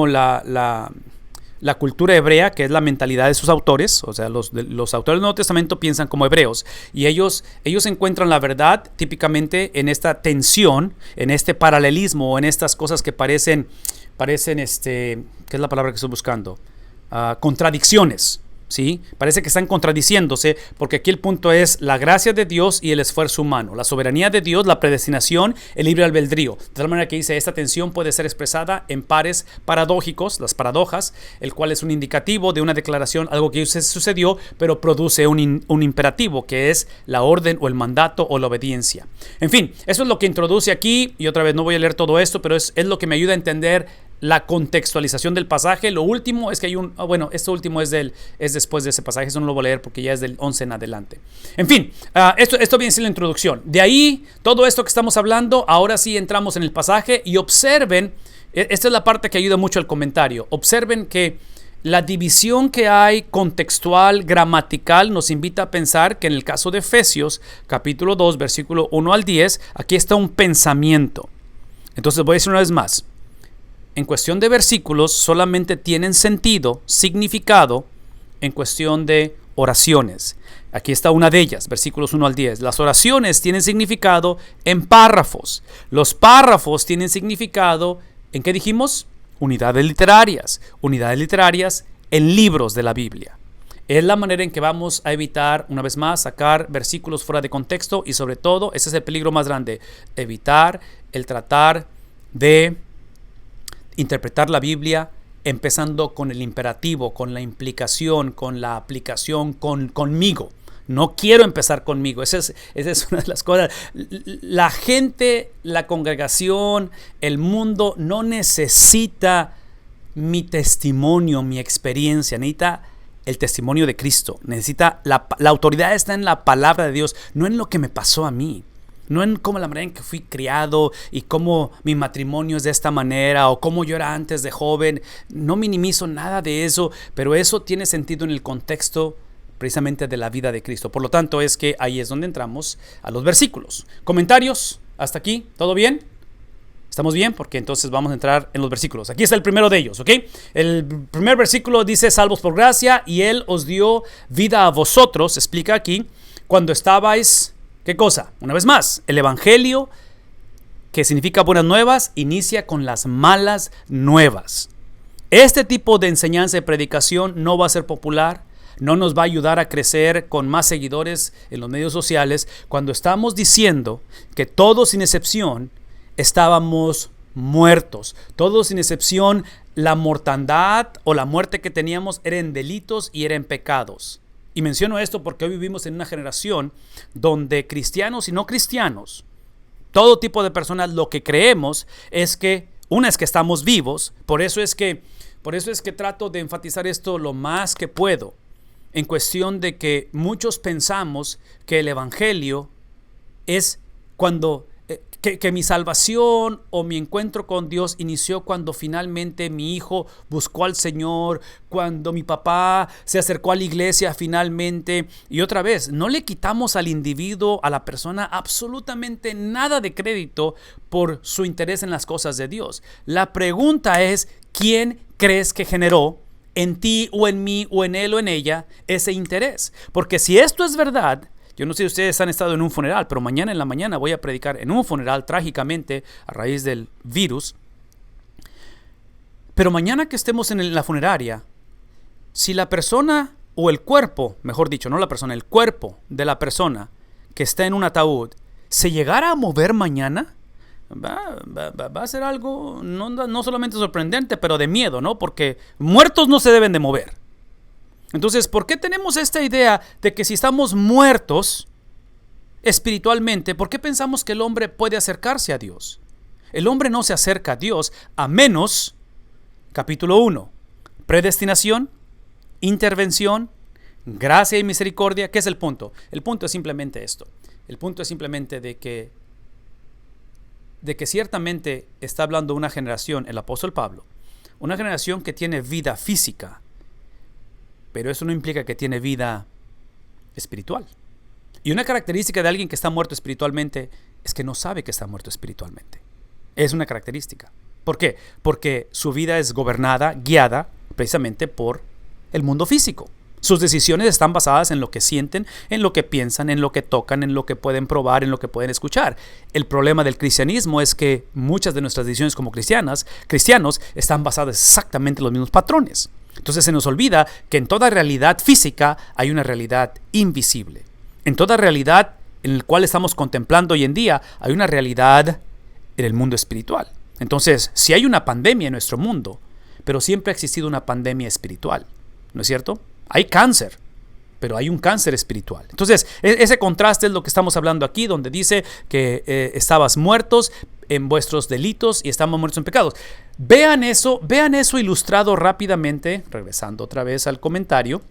la cultura hebrea, que es la mentalidad de sus autores, o sea, los autores del Nuevo Testamento piensan como hebreos, y ellos encuentran la verdad típicamente en esta tensión, en este paralelismo, en estas cosas que parecen ¿qué es la palabra que estoy buscando? Contradicciones. ¿Sí? Parece que están contradiciéndose, porque aquí el punto es la gracia de Dios y el esfuerzo humano, la soberanía de Dios, la predestinación, el libre albedrío. De tal manera que dice, esta tensión puede ser expresada en pares paradójicos, las paradojas, el cual es un indicativo de una declaración, algo que sucedió, pero produce un imperativo, que es la orden o el mandato o la obediencia. En fin, eso es lo que introduce aquí, y otra vez no voy a leer todo esto, pero es lo que me ayuda a entender la contextualización del pasaje. Lo último es que hay esto último es después de ese pasaje, eso no lo voy a leer porque ya es del 11 en adelante. En fin, esto viene a ser la introducción. De ahí, todo esto que estamos hablando, ahora sí entramos en el pasaje y observen, esta es la parte que ayuda mucho al comentario. Observen que la división que hay contextual, gramatical, nos invita a pensar que en el caso de Efesios, capítulo 2, versículo 1 al 10, aquí está un pensamiento. Entonces voy a decir una vez más. En cuestión de versículos, solamente tienen sentido, significado, en cuestión de oraciones. Aquí está una de ellas, versículos 1 al 10. Las oraciones tienen significado en párrafos. Los párrafos tienen significado, ¿en qué dijimos? Unidades literarias en libros de la Biblia. Es la manera en que vamos a evitar, una vez más, sacar versículos fuera de contexto y sobre todo, ese es el peligro más grande, evitar el tratar de interpretar la Biblia empezando con el imperativo, con la implicación, con la aplicación, conmigo. No quiero empezar conmigo. Esa es una de las cosas. La gente, la congregación, el mundo no necesita mi testimonio, mi experiencia. Necesita el testimonio de Cristo. Necesita la autoridad está en la palabra de Dios, no en lo que me pasó a mí. No en cómo la manera en que fui criado y cómo mi matrimonio es de esta manera o cómo yo era antes de joven. No minimizo nada de eso, pero eso tiene sentido en el contexto precisamente de la vida de Cristo. Por lo tanto, es que ahí es donde entramos a los versículos. ¿Comentarios? ¿Hasta aquí? ¿Todo bien? ¿Estamos bien? Porque entonces vamos a entrar en los versículos. Aquí está el primero de ellos, ¿ok? El primer versículo dice, salvos por gracia, y Él os dio vida a vosotros, explica aquí, cuando estabais... ¿Qué cosa? Una vez más, el evangelio, que significa buenas nuevas, inicia con las malas nuevas. Este tipo de enseñanza y predicación no va a ser popular, no nos va a ayudar a crecer con más seguidores en los medios sociales cuando estamos diciendo que todos sin excepción estábamos muertos. Todos sin excepción, la mortandad o la muerte que teníamos era en delitos y era en pecados. Y menciono esto porque hoy vivimos en una generación donde cristianos y no cristianos, todo tipo de personas, lo que creemos es que, una es que estamos vivos, por eso es que trato de enfatizar esto lo más que puedo, en cuestión de que muchos pensamos que el evangelio es cuando que mi salvación o mi encuentro con Dios inició cuando finalmente mi hijo buscó al Señor, cuando mi papá se acercó a la iglesia finalmente. Y otra vez, no le quitamos al individuo, a la persona, absolutamente nada de crédito por su interés en las cosas de Dios. La pregunta es, ¿quién crees que generó en ti o en mí o en él o en ella ese interés? Porque si esto es verdad, yo no sé si ustedes han estado en un funeral, pero mañana en la mañana voy a predicar en un funeral trágicamente a raíz del virus. Pero mañana que estemos en la funeraria, si la persona o el cuerpo, mejor dicho, no la persona, el cuerpo de la persona que está en un ataúd, se llegara a mover mañana, va a ser algo no solamente sorprendente, pero de miedo, ¿no? Porque muertos no se deben de mover. Entonces, ¿por qué tenemos esta idea de que si estamos muertos espiritualmente, ¿por qué pensamos que el hombre puede acercarse a Dios? El hombre no se acerca a Dios a menos, capítulo 1, predestinación, intervención, gracia y misericordia. ¿Qué es el punto? El punto es simplemente esto. El punto es simplemente de que ciertamente está hablando una generación, el apóstol Pablo, una generación que tiene vida física, pero eso no implica que tiene vida espiritual. Y una característica de alguien que está muerto espiritualmente es que no sabe que está muerto espiritualmente. Es una característica. ¿Por qué? Porque su vida es gobernada, guiada precisamente por el mundo físico. Sus decisiones están basadas en lo que sienten, en lo que piensan, en lo que tocan, en lo que pueden probar, en lo que pueden escuchar. El problema del cristianismo es que muchas de nuestras decisiones como cristianos están basadas exactamente en los mismos patrones. Entonces se nos olvida que en toda realidad física hay una realidad invisible. En toda realidad en la cual estamos contemplando hoy en día hay una realidad en el mundo espiritual. Entonces, si hay una pandemia en nuestro mundo, pero siempre ha existido una pandemia espiritual, ¿no es cierto? Hay cáncer, pero hay un cáncer espiritual. Entonces, ese contraste es lo que estamos hablando aquí, donde dice que estabas muertos en vuestros delitos y estamos muertos en pecados. Vean eso ilustrado rápidamente, regresando otra vez al comentario.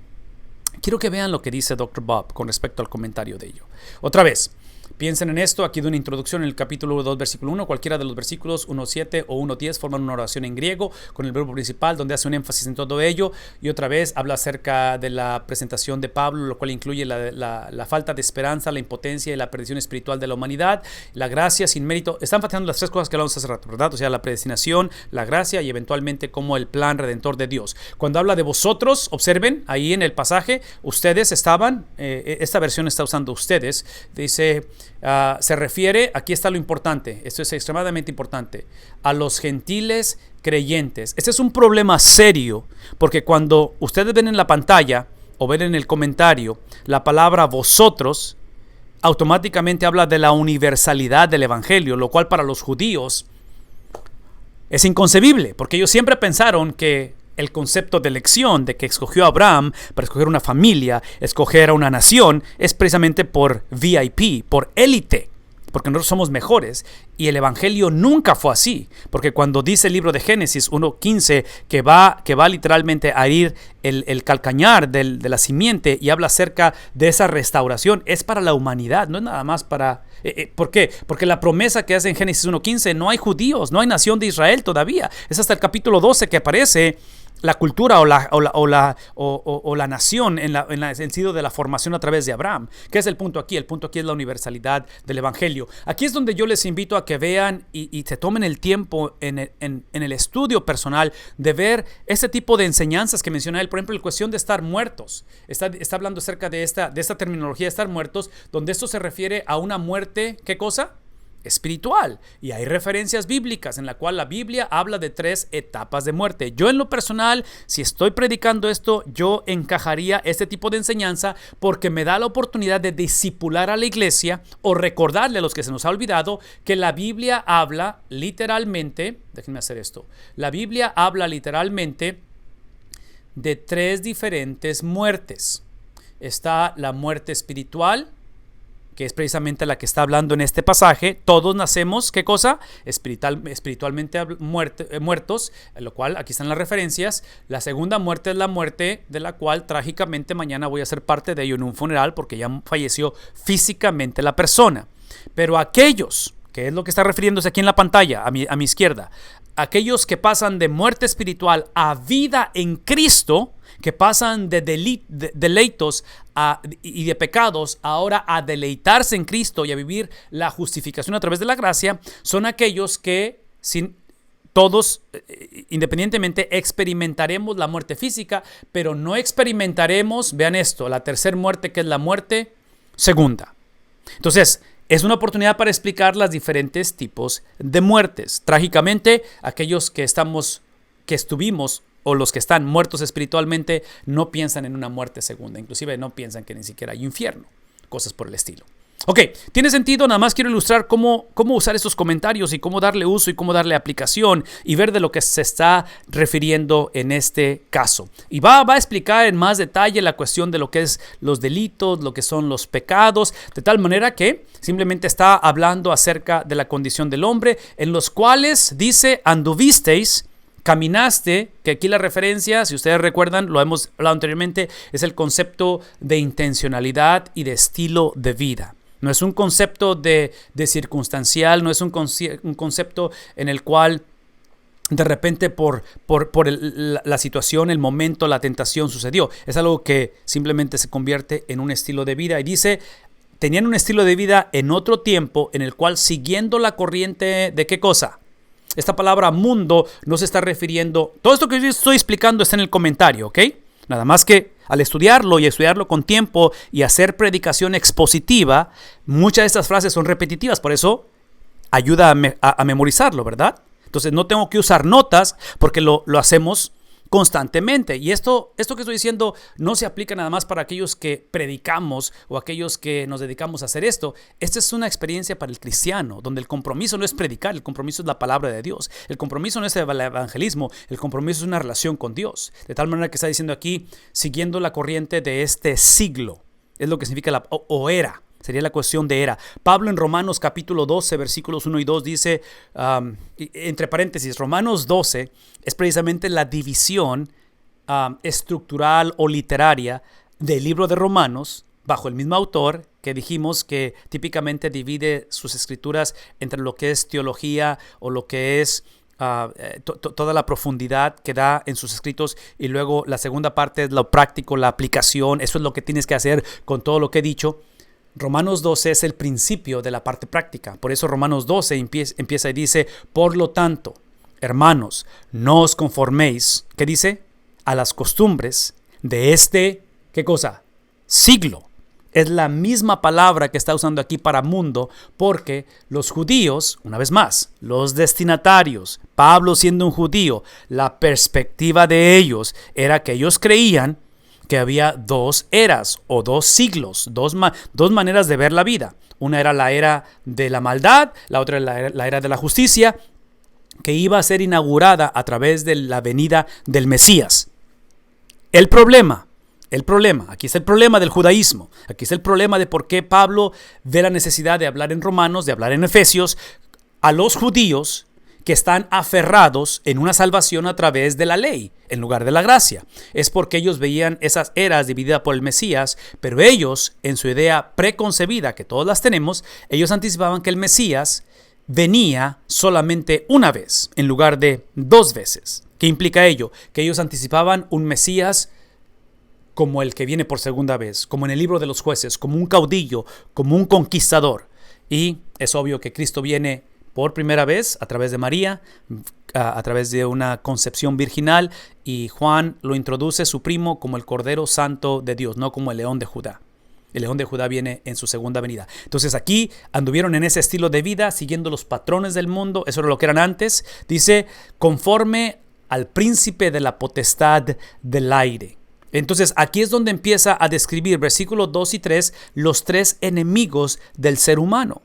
Quiero que vean lo que dice Dr. Bob con respecto al comentario de ello. Otra vez, piensen en esto, aquí de una introducción en el capítulo 2, versículo 1, cualquiera de los versículos 1.7 o 1.10 forman una oración en griego con el verbo principal donde hace un énfasis en todo ello, y otra vez habla acerca de la presentación de Pablo, lo cual incluye la falta de esperanza, la impotencia y la perdición espiritual de la humanidad, la gracia sin mérito. Están faltando las tres cosas que hablamos hace rato, ¿verdad? O sea, la predestinación, la gracia y eventualmente como el plan redentor de Dios. Cuando habla de vosotros, observen ahí en el pasaje, ustedes estaban, esta versión está usando ustedes, dice... se refiere, aquí está lo importante, esto es extremadamente importante, a los gentiles creyentes. Este es un problema serio, porque cuando ustedes ven en la pantalla o ven en el comentario la palabra vosotros, automáticamente habla de la universalidad del evangelio, lo cual para los judíos es inconcebible, porque ellos siempre pensaron que el concepto de elección, de que escogió a Abraham para escoger una familia, escoger a una nación, es precisamente por VIP, por élite, porque nosotros somos mejores. Y el evangelio nunca fue así, porque cuando dice el libro de Génesis 1.15 que va literalmente a herir el calcañar de la simiente y habla acerca de esa restauración, es para la humanidad, no es nada más para... ¿Por qué? Porque la promesa que hace en Génesis 1.15, no hay judíos, no hay nación de Israel todavía. Es hasta el capítulo 12 que aparece la cultura o la nación en el sentido de la formación a través de Abraham. ¿Qué es el punto aquí? El punto aquí es la universalidad del evangelio. Aquí es donde yo les invito a que vean y se tomen el tiempo en el estudio personal de ver este tipo de enseñanzas que menciona él. Por ejemplo, la cuestión de estar muertos. Está hablando acerca de esta terminología de estar muertos, donde esto se refiere a una muerte, ¿qué cosa? espiritual. Y hay referencias bíblicas en la cual la Biblia habla de 3 etapas de muerte. Yo en lo personal, si estoy predicando esto, yo encajaría este tipo de enseñanza porque me da la oportunidad de discipular a la iglesia o recordarle a los que se nos ha olvidado que la Biblia habla literalmente, déjenme hacer esto, la Biblia habla literalmente de 3 diferentes muertes. Está la muerte espiritual, que es precisamente la que está hablando en este pasaje. Todos nacemos, ¿qué cosa? Espiritualmente muertos, lo cual aquí están las referencias. La segunda muerte es la muerte de la cual trágicamente mañana voy a ser parte de ello en un funeral porque ya falleció físicamente la persona. Pero aquellos, que es lo que está refiriéndose aquí en la pantalla, a mi izquierda, aquellos que pasan de muerte espiritual a vida en Cristo, que pasan de deleitos y de pecados ahora a deleitarse en Cristo y a vivir la justificación a través de la gracia, son aquellos que todos, independientemente, experimentaremos la muerte física, pero no experimentaremos, vean esto, la tercera muerte, que es la muerte segunda. Entonces, es una oportunidad para explicar los diferentes tipos de muertes. Trágicamente, aquellos que estuvimos o los que están muertos espiritualmente no piensan en una muerte segunda, inclusive no piensan que ni siquiera hay infierno, cosas por el estilo. Ok, tiene sentido. Nada más quiero ilustrar cómo usar estos comentarios y cómo darle uso y cómo darle aplicación y ver de lo que se está refiriendo en este caso. Y va a explicar en más detalle la cuestión de lo que es los delitos, lo que son los pecados, de tal manera que simplemente está hablando acerca de la condición del hombre, en los cuales dice anduvisteis, caminaste, que aquí la referencia, si ustedes recuerdan, lo hemos hablado anteriormente, es el concepto de intencionalidad y de estilo de vida. No es un concepto de circunstancial, no es un concepto en el cual de repente por la situación, el momento, la tentación sucedió. Es algo que simplemente se convierte en un estilo de vida. Y dice, tenían un estilo de vida en otro tiempo en el cual siguiendo la corriente de ¿qué cosa? Esta palabra mundo no se está refiriendo. Todo esto que yo estoy explicando está en el comentario, ¿ok? Nada más que al estudiarlo y estudiarlo con tiempo y hacer predicación expositiva, muchas de estas frases son repetitivas. Por eso ayuda a memorizarlo, ¿verdad? Entonces no tengo que usar notas porque lo hacemos constantemente. Y esto que estoy diciendo no se aplica nada más para aquellos que predicamos o aquellos que nos dedicamos a hacer esto. Esta es una experiencia para el cristiano, donde el compromiso no es predicar, el compromiso es la palabra de Dios. El compromiso no es el evangelismo, el compromiso es una relación con Dios. De tal manera que está diciendo aquí, siguiendo la corriente de este siglo. Es lo que significa o era. Sería la cuestión de era. Pablo en Romanos capítulo 12, versículos 1 y 2 dice, entre paréntesis, Romanos 12 es precisamente la división estructural o literaria del libro de Romanos, bajo el mismo autor que dijimos que típicamente divide sus escrituras entre lo que es teología o lo que es toda la profundidad que da en sus escritos, y luego la segunda parte es lo práctico, la aplicación. Eso es lo que tienes que hacer con todo lo que he dicho. Romanos 12 es el principio de la parte práctica. Por eso Romanos 12 empieza y dice, por lo tanto, hermanos, no os conforméis, ¿qué dice? A las costumbres de este, ¿qué cosa? Siglo. Es la misma palabra que está usando aquí para mundo, porque los judíos, una vez más, los destinatarios, Pablo siendo un judío, la perspectiva de ellos era que ellos creían que había 2 eras o 2 siglos, dos maneras de ver la vida. Una era la era de la maldad, la otra era la era de la justicia, que iba a ser inaugurada a través de la venida del Mesías. El problema, aquí está el problema del judaísmo, aquí está el problema de por qué Pablo ve la necesidad de hablar en Romanos, de hablar en Efesios, a los judíos que están aferrados en una salvación a través de la ley, en lugar de la gracia. Es porque ellos veían esas eras divididas por el Mesías, pero ellos, en su idea preconcebida, que todos las tenemos, ellos anticipaban que el Mesías venía solamente una vez, en lugar de 2 veces. ¿Qué implica ello? Que ellos anticipaban un Mesías como el que viene por segunda vez, como en el libro de los jueces, como un caudillo, como un conquistador. Y es obvio que Cristo viene por primera vez a través de María, a través de una concepción virginal, y Juan lo introduce, su primo, como el Cordero Santo de Dios, no como el León de Judá. El león de Judá viene en su segunda venida. Entonces aquí anduvieron en ese estilo de vida, siguiendo los patrones del mundo. Eso era lo que eran antes. Dice, conforme al príncipe de la potestad del aire. Entonces aquí es donde empieza a describir, versículos 2 y 3, los tres enemigos del ser humano.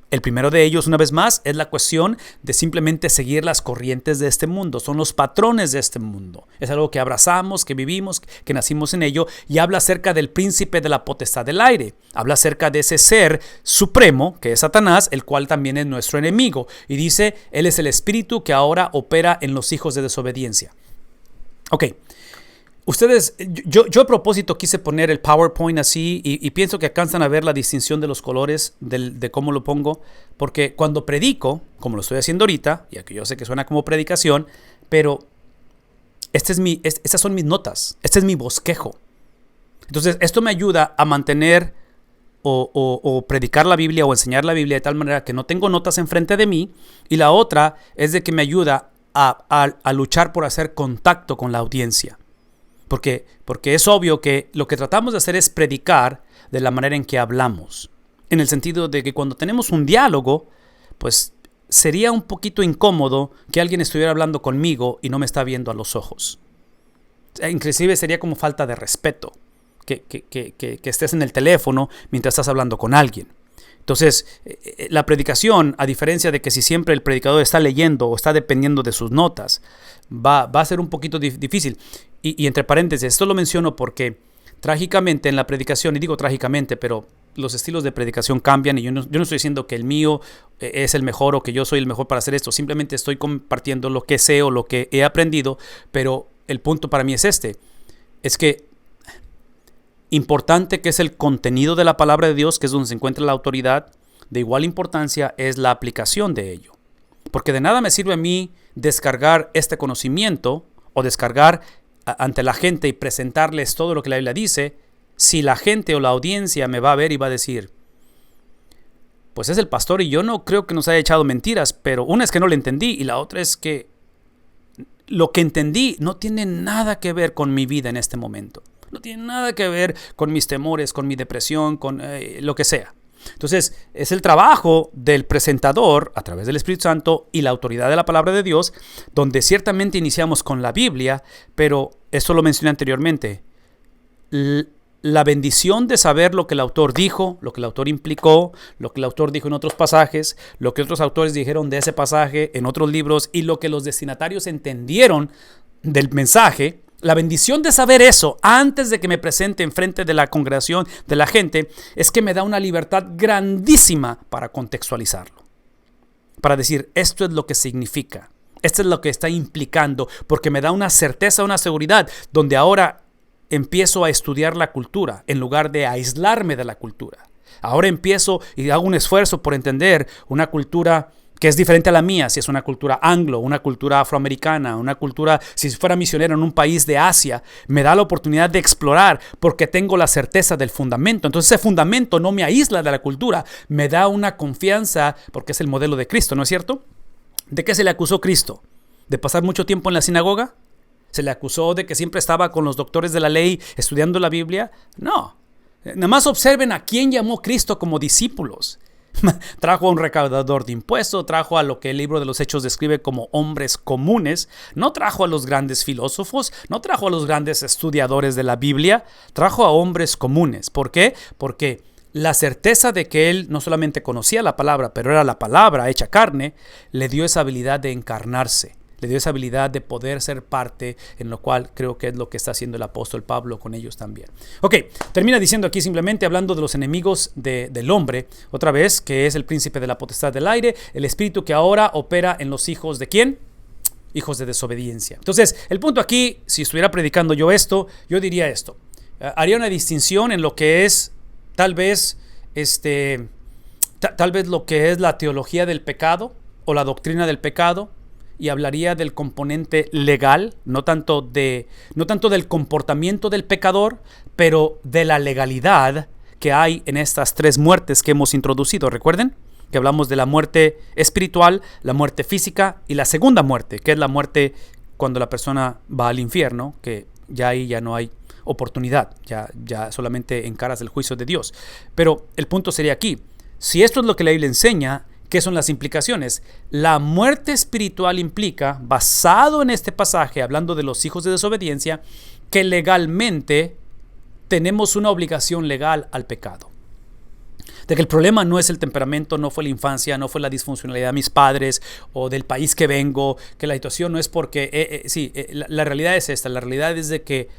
El primero de ellos, una vez más, es la cuestión de simplemente seguir las corrientes de este mundo. Son los patrones de este mundo. Es algo que abrazamos, que vivimos, que nacimos en ello. Y habla acerca del príncipe de la potestad del aire. Habla acerca de ese ser supremo, que es Satanás, el cual también es nuestro enemigo. Y dice, él es el espíritu que ahora opera en los hijos de desobediencia. Ok. Ustedes, yo a propósito quise poner el PowerPoint así y pienso que alcanzan a ver la distinción de los colores de cómo lo pongo, porque cuando predico, como lo estoy haciendo ahorita, y aquí yo sé que suena como predicación, pero estas son mis notas, este es mi bosquejo. Entonces esto me ayuda a mantener o predicar la Biblia o enseñar la Biblia de tal manera que no tengo notas enfrente de mí, y la otra es de que me ayuda a luchar por hacer contacto con la audiencia. Porque es obvio que lo que tratamos de hacer es predicar de la manera en que hablamos. En el sentido de que cuando tenemos un diálogo, pues sería un poquito incómodo que alguien estuviera hablando conmigo y no me está viendo a los ojos. Inclusive sería como falta de respeto que estés en el teléfono mientras estás hablando con alguien. Entonces, la predicación, a diferencia de que si siempre el predicador está leyendo o está dependiendo de sus notas, va a ser un poquito difícil. Y entre paréntesis, esto lo menciono porque trágicamente en la predicación, y digo trágicamente, pero los estilos de predicación cambian y yo no estoy diciendo que el mío es el mejor o que yo soy el mejor para hacer esto. Simplemente estoy compartiendo lo que sé o lo que he aprendido, pero el punto para mí es es que importante que es el contenido de la palabra de Dios, que es donde se encuentra la autoridad, de igual importancia es la aplicación de ello. Porque de nada me sirve a mí descargar este conocimiento o descargar ante la gente y presentarles todo lo que la Biblia dice, si la gente o la audiencia me va a ver y va a decir, pues es el pastor y yo no creo que nos haya echado mentiras, pero una es que no le entendí y la otra es que lo que entendí no tiene nada que ver con mi vida en este momento. No tiene nada que ver con mis temores, con mi depresión, con lo que sea. Entonces, es el trabajo del presentador a través del Espíritu Santo y la autoridad de la palabra de Dios, donde ciertamente iniciamos con la Biblia, pero eso lo mencioné anteriormente. La bendición de saber lo que el autor dijo, lo que el autor implicó, lo que el autor dijo en otros pasajes, lo que otros autores dijeron de ese pasaje en otros libros y lo que los destinatarios entendieron del mensaje. La bendición de saber eso antes de que me presente enfrente de la congregación, de la gente, es que me da una libertad grandísima para contextualizarlo. Para decir, esto es lo que significa, esto es lo que está implicando, porque me da una certeza, una seguridad, donde ahora empiezo a estudiar la cultura en lugar de aislarme de la cultura. Ahora empiezo y hago un esfuerzo por entender una cultura que es diferente a la mía, si es una cultura anglo, una cultura afroamericana, una cultura, si fuera misionero en un país de Asia, me da la oportunidad de explorar porque tengo la certeza del fundamento. Entonces ese fundamento no me aísla de la cultura, me da una confianza porque es el modelo de Cristo, ¿no es cierto? ¿De qué se le acusó Cristo? ¿De pasar mucho tiempo en la sinagoga? ¿Se le acusó de que siempre estaba con los doctores de la ley estudiando la Biblia? No. Nada más observen a quién llamó Cristo como discípulos. Trajo a un recaudador de impuestos, trajo a lo que el libro de los Hechos describe como hombres comunes, no trajo a los grandes filósofos, no trajo a los grandes estudiadores de la Biblia, trajo a hombres comunes. ¿Por qué? Porque la certeza de que él no solamente conocía la palabra, pero era la palabra hecha carne, le dio esa habilidad de encarnarse. Le dio esa habilidad de poder ser parte, en lo cual creo que es lo que está haciendo el apóstol Pablo con ellos también. Ok, termina diciendo aquí simplemente hablando de los enemigos del hombre, otra vez, que es el príncipe de la potestad del aire, el espíritu que ahora opera en los hijos ¿de quién? Hijos de desobediencia. Entonces, el punto aquí, si estuviera predicando yo esto, yo diría esto. Haría una distinción en lo que es, tal vez lo que es la teología del pecado o la doctrina del pecado, y hablaría del componente legal, no tanto del comportamiento del pecador, pero de la legalidad que hay en estas tres muertes que hemos introducido. Recuerden que hablamos de la muerte espiritual, la muerte física y la segunda muerte, que es la muerte cuando la persona va al infierno, que ya ahí ya no hay oportunidad, ya solamente encaras el juicio de Dios. Pero el punto sería aquí, si esto es lo que la Biblia enseña, ¿qué son las implicaciones? La muerte espiritual implica, basado en este pasaje, hablando de los hijos de desobediencia, que legalmente tenemos una obligación legal al pecado. De que el problema no es el temperamento, no fue la infancia, no fue la disfuncionalidad de mis padres o del país que vengo, que la situación no es porque... la realidad es esta, la realidad es de que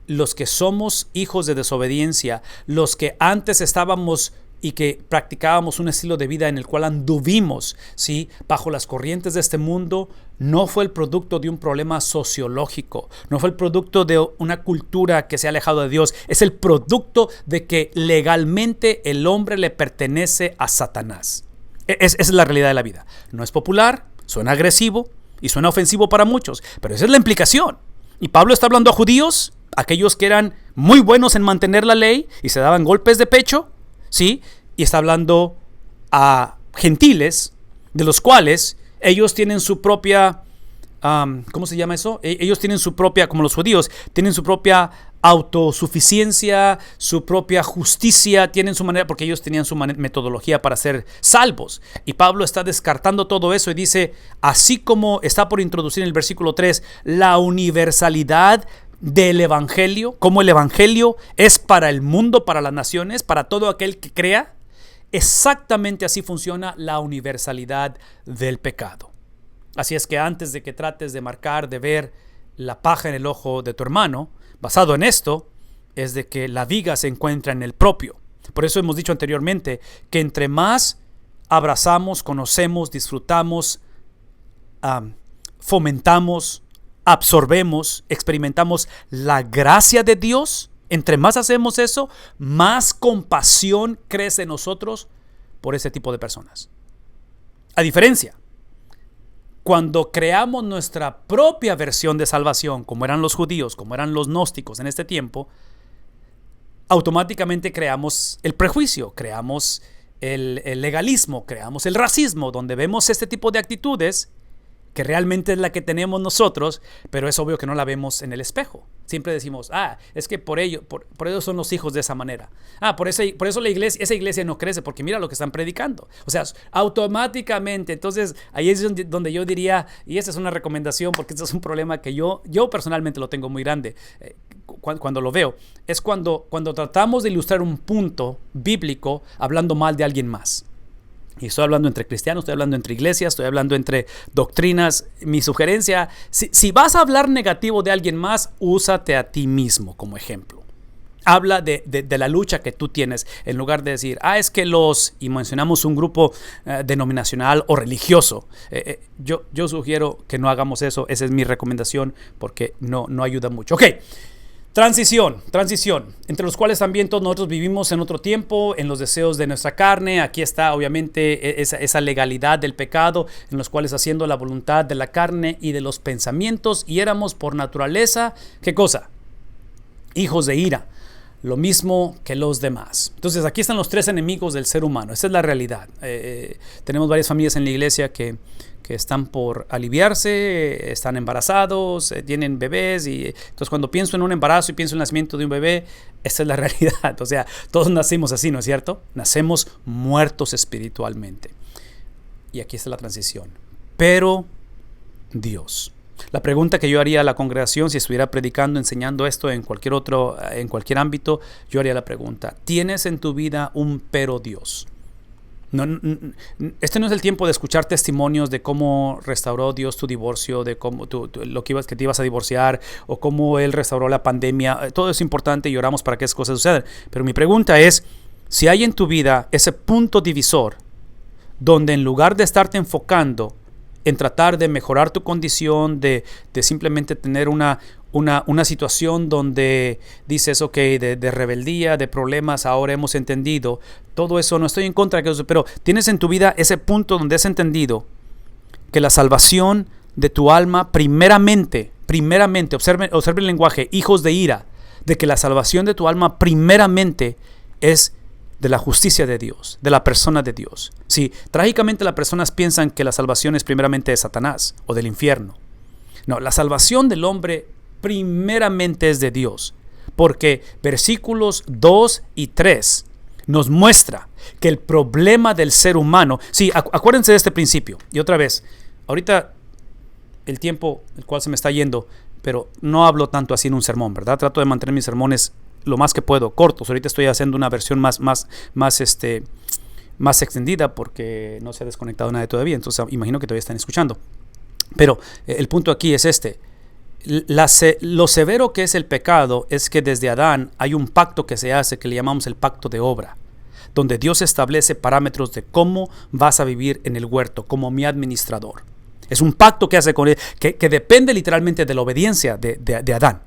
los que somos hijos de desobediencia, los que antes estábamos y que practicábamos un estilo de vida en el cual anduvimos, ¿sí?, bajo las corrientes de este mundo, no fue el producto de un problema sociológico, no fue el producto de una cultura que se ha alejado de Dios, es el producto de que legalmente el hombre le pertenece a Satanás. Esa es la realidad de la vida. No es popular, suena agresivo y suena ofensivo para muchos, pero esa es la implicación. Y Pablo está hablando a judíos, aquellos que eran muy buenos en mantener la ley y se daban golpes de pecho, ¿sí? Y está hablando a gentiles, de los cuales ellos tienen su propia, ¿cómo se llama eso? Ellos tienen su propia, como los judíos, tienen su propia autosuficiencia, su propia justicia, tienen su manera, porque ellos tenían su metodología para ser salvos. Y Pablo está descartando todo eso y dice, así como está por introducir en el versículo 3, la universalidad del evangelio, como el evangelio es para el mundo, para las naciones, para todo aquel que crea, exactamente así funciona la universalidad del pecado. Así es que antes de que trates de marcar, de ver la paja en el ojo de tu hermano, basado en esto, es de que la viga se encuentra en el propio. Por eso hemos dicho anteriormente que entre más abrazamos, conocemos, disfrutamos, fomentamos, absorbemos, experimentamos la gracia de Dios, entre más hacemos eso, más compasión crece en nosotros por ese tipo de personas. A diferencia, cuando creamos nuestra propia versión de salvación, como eran los judíos, como eran los gnósticos en este tiempo, automáticamente creamos el prejuicio, creamos el legalismo, creamos el racismo, donde vemos este tipo de actitudes que realmente es la que tenemos nosotros, pero es obvio que no la vemos en el espejo. Siempre decimos, es que por ello son los hijos de esa manera. Por eso la iglesia, esa iglesia no crece, porque mira lo que están predicando. O sea, automáticamente, entonces ahí es donde yo diría, y esta es una recomendación, porque este es un problema que yo personalmente lo tengo muy grande, cuando lo veo, es cuando tratamos de ilustrar un punto bíblico hablando mal de alguien más. Y estoy hablando entre cristianos, estoy hablando entre iglesias, estoy hablando entre doctrinas. Mi sugerencia, si vas a hablar negativo de alguien más, úsate a ti mismo como ejemplo. Habla de la lucha que tú tienes, en lugar de decir, es que y mencionamos un grupo denominacional o religioso. Yo sugiero que no hagamos eso, esa es mi recomendación, porque no ayuda mucho. Ok. Transición, entre los cuales también todos nosotros vivimos en otro tiempo, en los deseos de nuestra carne. Aquí está obviamente esa legalidad del pecado, en los cuales haciendo la voluntad de la carne y de los pensamientos, y éramos por naturaleza, ¿qué cosa? Hijos de ira, lo mismo que los demás. Entonces aquí están los tres enemigos del ser humano, esa es la realidad. Tenemos varias familias en la iglesia que están por aliviarse, están embarazados, tienen bebés, y entonces cuando pienso en un embarazo y pienso en el nacimiento de un bebé, esa es la realidad. O sea, todos nacimos así, ¿no es cierto? Nacemos muertos espiritualmente. Y aquí está la transición. Pero Dios. La pregunta que yo haría a la congregación, si estuviera predicando, enseñando esto en cualquier ámbito, yo haría la pregunta: ¿tienes en tu vida un pero Dios? Este no es el tiempo de escuchar testimonios de cómo restauró Dios tu divorcio, de cómo que te ibas a divorciar, o cómo Él restauró la pandemia. Todo es importante y oramos para que esas cosas sucedan. Pero mi pregunta es, si hay en tu vida ese punto divisor donde en lugar de estarte enfocando en tratar de mejorar tu condición, de simplemente tener una situación donde dices, ok, de rebeldía, de problemas, ahora hemos entendido, todo eso, no estoy en contra de eso, pero tienes en tu vida ese punto donde has entendido que la salvación de tu alma, primeramente, observe el lenguaje, hijos de ira, de que la salvación de tu alma primeramente es de la justicia de Dios, de la persona de Dios. Sí, trágicamente las personas piensan que la salvación es primeramente de Satanás o del infierno. No, la salvación del hombre primeramente es de Dios, Porque versículos 2 y 3 nos muestra que el problema del ser humano... Sí, acuérdense de este principio. Y otra vez, ahorita el tiempo el cual se me está yendo, pero no hablo tanto así en un sermón, ¿verdad? Trato de mantener mis sermones lo más que puedo, cortos. Ahorita estoy haciendo una versión más extendida porque no se ha desconectado nadie todavía, entonces imagino que todavía están escuchando. Pero el punto aquí es este. Lo severo que es el pecado es que desde Adán hay un pacto que se hace que le llamamos el pacto de obra, donde Dios establece parámetros de cómo vas a vivir en el huerto como mi administrador. Es un pacto que hace con él, que depende literalmente de la obediencia de Adán.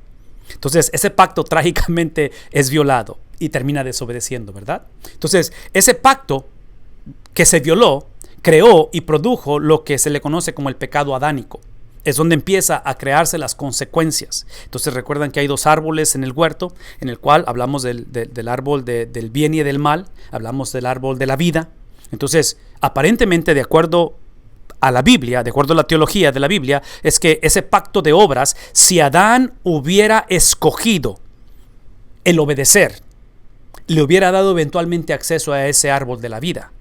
Entonces ese pacto trágicamente es violado y termina desobedeciendo, ¿verdad? Entonces ese pacto que se violó creó y produjo lo que se le conoce como el pecado adánico. Es donde empieza a crearse las consecuencias. Entonces recuerdan que hay dos árboles en el huerto, en el cual hablamos del árbol del bien y del mal, hablamos del árbol de la vida. Entonces, aparentemente, de acuerdo a la Biblia, de acuerdo a la teología de la Biblia, es que ese pacto de obras, si Adán hubiera escogido el obedecer, le hubiera dado eventualmente acceso a ese árbol de la vida.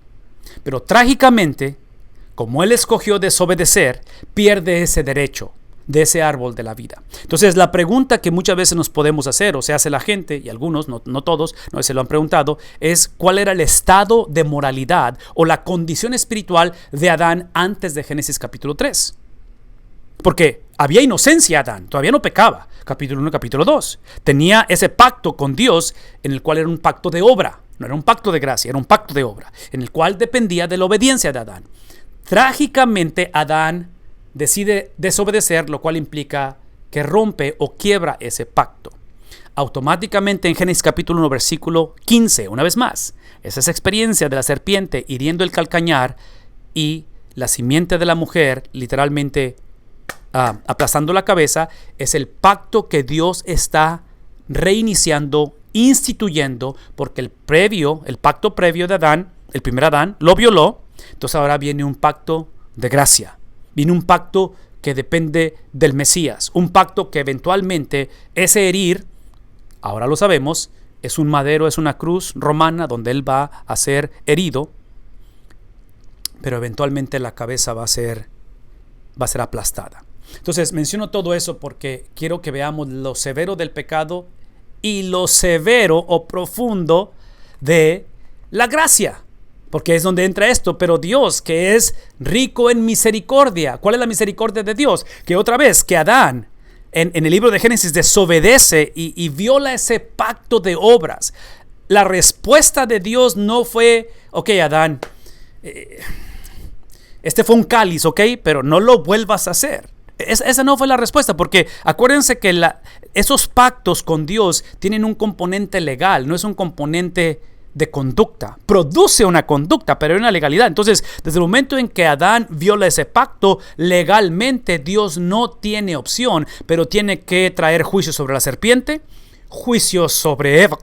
Pero trágicamente, como él escogió desobedecer, pierde ese derecho de ese árbol de la vida. Entonces, la pregunta que muchas veces nos podemos hacer, o se hace la gente, y algunos, no todos, no se lo han preguntado, es cuál era el estado de moralidad o la condición espiritual de Adán antes de Génesis capítulo 3. Porque había inocencia Adán, todavía no pecaba. Capítulo 1, capítulo 2. Tenía ese pacto con Dios en el cual era un pacto de obra. No era un pacto de gracia, era un pacto de obra, en el cual dependía de la obediencia de Adán. Trágicamente, Adán decide desobedecer, lo cual implica que rompe o quiebra ese pacto. Automáticamente en Génesis capítulo 1, versículo 15, una vez más, es esa experiencia de la serpiente hiriendo el calcañar y la simiente de la mujer literalmente aplastando la cabeza, es el pacto que Dios está reiniciando, instituyendo, porque el pacto previo de Adán, el primer Adán, lo violó. Entonces ahora viene un pacto de gracia, viene un pacto que depende del Mesías, un pacto que eventualmente ese herir, ahora lo sabemos, es un madero, es una cruz romana donde él va a ser herido, pero eventualmente la cabeza va a ser aplastada. Entonces menciono todo eso porque quiero que veamos lo severo del pecado y lo severo o profundo de la gracia. Porque es donde entra esto, pero Dios, que es rico en misericordia. ¿Cuál es la misericordia de Dios? Que otra vez, que Adán, en el libro de Génesis, desobedece y viola ese pacto de obras. La respuesta de Dios no fue, ok, Adán, este fue un cáliz, ok, pero no lo vuelvas a hacer. Esa no fue la respuesta, porque acuérdense que esos pactos con Dios tienen un componente legal, no es un componente de conducta. Produce una conducta, pero hay una legalidad. Entonces, desde el momento en que Adán viola ese pacto, legalmente Dios no tiene opción, pero tiene que traer juicio sobre la serpiente, juicio sobre Eva,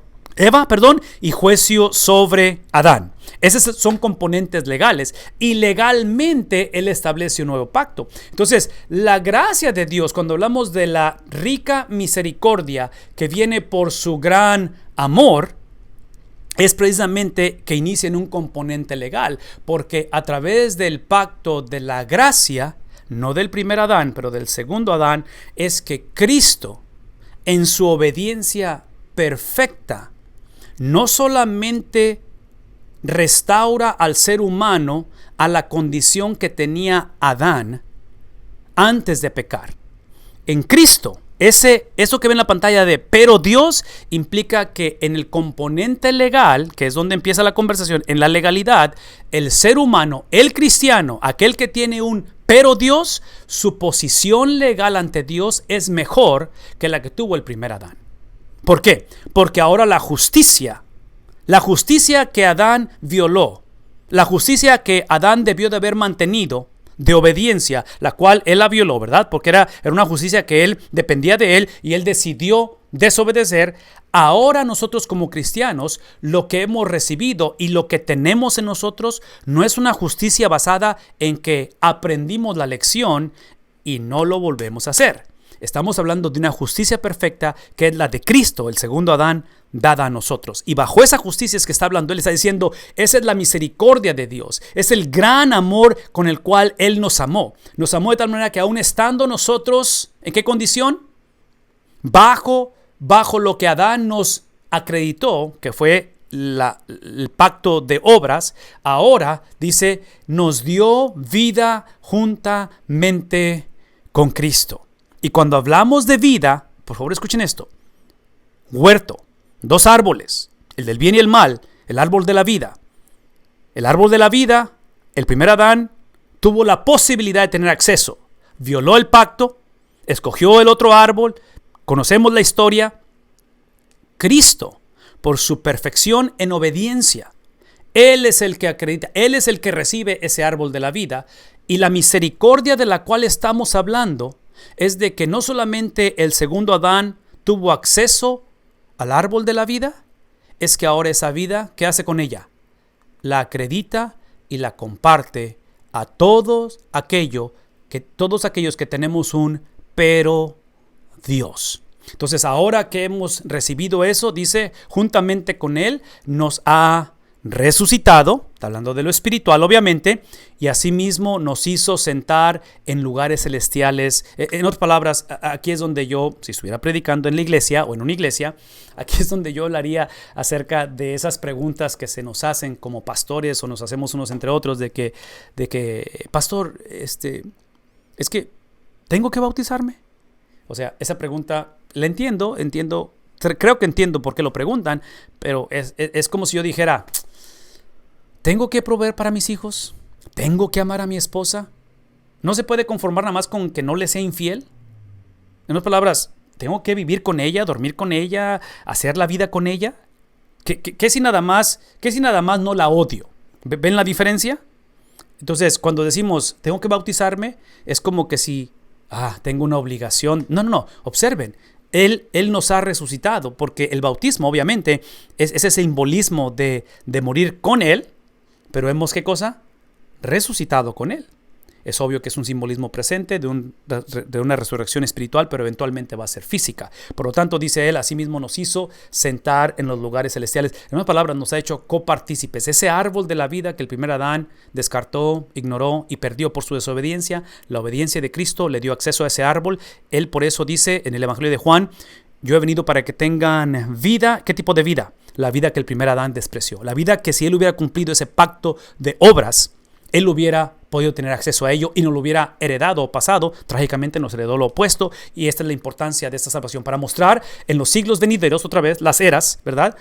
y juicio sobre Adán. Esos son componentes legales y legalmente Él establece un nuevo pacto. Entonces, la gracia de Dios, cuando hablamos de la rica misericordia que viene por su gran amor, es precisamente que inicia en un componente legal, porque a través del pacto de la gracia, no del primer Adán, pero del segundo Adán, es que Cristo, en su obediencia perfecta, no solamente restaura al ser humano a la condición que tenía Adán antes de pecar. En Cristo, eso que ven en la pantalla de pero Dios implica que en el componente legal, que es donde empieza la conversación, en la legalidad, el ser humano, el cristiano, aquel que tiene un pero Dios, su posición legal ante Dios es mejor que la que tuvo el primer Adán. ¿Por qué? Porque ahora la justicia que Adán violó, la justicia que Adán debió de haber mantenido de obediencia, la cual él la violó, ¿verdad? Porque era una justicia que él dependía de él y él decidió desobedecer. Ahora nosotros como cristianos, lo que hemos recibido y lo que tenemos en nosotros no es una justicia basada en que aprendimos la lección y no lo volvemos a hacer. Estamos hablando de una justicia perfecta que es la de Cristo, el segundo Adán, dada a nosotros. Y bajo esa justicia es que está hablando. Él está diciendo, esa es la misericordia de Dios. Es el gran amor con el cual Él nos amó. Nos amó de tal manera que aún estando nosotros, ¿en qué condición? Bajo lo que Adán nos acreditó, que fue el pacto de obras, ahora dice, nos dio vida juntamente con Cristo. Y cuando hablamos de vida, por favor escuchen esto, huerto, 2 árboles, el del bien y el mal, el árbol de la vida. El árbol de la vida, el primer Adán tuvo la posibilidad de tener acceso, violó el pacto, escogió el otro árbol, conocemos la historia. Cristo, por su perfección en obediencia, Él es el que acredita, Él es el que recibe ese árbol de la vida, y la misericordia de la cual estamos hablando es de que no solamente el segundo Adán tuvo acceso al árbol de la vida, es que ahora esa vida, ¿qué hace con ella? La acredita y la comparte a todos aquellos que tenemos un pero Dios. Entonces, ahora que hemos recibido eso, dice, juntamente con Él nos ha resucitado, está hablando de lo espiritual obviamente, y asimismo nos hizo sentar en lugares celestiales. En otras palabras, aquí es donde yo, si estuviera predicando en la iglesia o en una iglesia, aquí es donde yo hablaría acerca de esas preguntas que se nos hacen como pastores o nos hacemos unos entre otros de que pastor, es que ¿tengo que bautizarme? O sea, esa pregunta la entiendo, creo que entiendo por qué lo preguntan, pero es como si yo dijera, ¿tengo que proveer para mis hijos? ¿Tengo que amar a mi esposa? ¿No se puede conformar nada más con que no le sea infiel? En otras palabras, ¿tengo que vivir con ella, dormir con ella, hacer la vida con ella? ¿Qué si nada más no la odio? ¿Ven la diferencia? Entonces, cuando decimos, ¿tengo que bautizarme? Es como que si, tengo una obligación. No, observen. Él nos ha resucitado, porque el bautismo obviamente es ese simbolismo de morir con Él, pero hemos, ¿qué cosa? Resucitado con Él. Es obvio que es un simbolismo presente de una resurrección espiritual, pero eventualmente va a ser física. Por lo tanto, dice Él, asimismo nos hizo sentar en los lugares celestiales. En otras palabras, nos ha hecho copartícipes. Ese árbol de la vida que el primer Adán descartó, ignoró y perdió por su desobediencia, la obediencia de Cristo le dio acceso a ese árbol. Él por eso dice en el Evangelio de Juan, yo he venido para que tengan vida. ¿Qué tipo de vida? La vida que el primer Adán despreció. La vida que si él hubiera cumplido ese pacto de obras, él hubiera podido tener acceso a ello y no lo hubiera heredado o pasado. Trágicamente nos heredó lo opuesto, y esta es la importancia de esta salvación, para mostrar en los siglos venideros, otra vez, las eras, ¿verdad?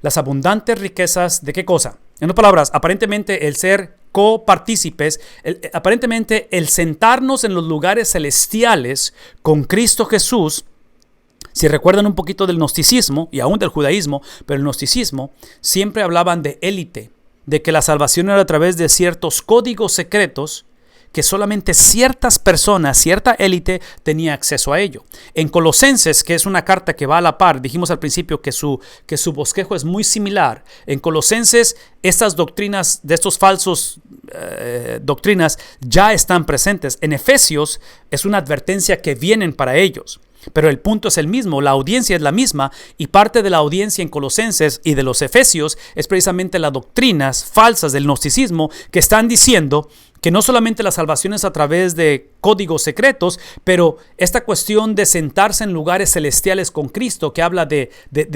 Las abundantes riquezas de ¿qué cosa? En otras palabras, aparentemente el ser copartícipes, aparentemente el sentarnos en los lugares celestiales con Cristo Jesús. Si recuerdan un poquito del gnosticismo y aún del judaísmo, pero el gnosticismo siempre hablaban de élite, de que la salvación era a través de ciertos códigos secretos que solamente ciertas personas, cierta élite tenía acceso a ello. En Colosenses, que es una carta que va a la par, dijimos al principio que su bosquejo es muy similar. En Colosenses, estas doctrinas de estos falsos doctrinas ya están presentes. En Efesios es una advertencia que vienen para ellos. Pero el punto es el mismo, la audiencia es la misma, y parte de la audiencia en Colosenses y de los Efesios es precisamente las doctrinas falsas del gnosticismo que están diciendo que no solamente la salvación es a través de códigos secretos, pero esta cuestión de sentarse en lugares celestiales con Cristo, que habla de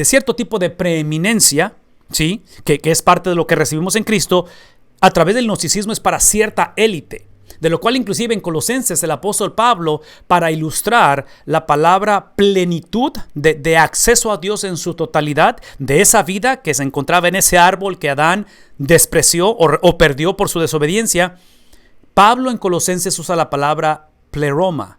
cierto tipo de preeminencia, ¿sí? que es parte de lo que recibimos en Cristo, a través del gnosticismo es para cierta élite. De lo cual inclusive en Colosenses el apóstol Pablo, para ilustrar la palabra plenitud de acceso a Dios en su totalidad, de esa vida que se encontraba en ese árbol que Adán despreció o perdió por su desobediencia, Pablo en Colosenses usa la palabra pleroma,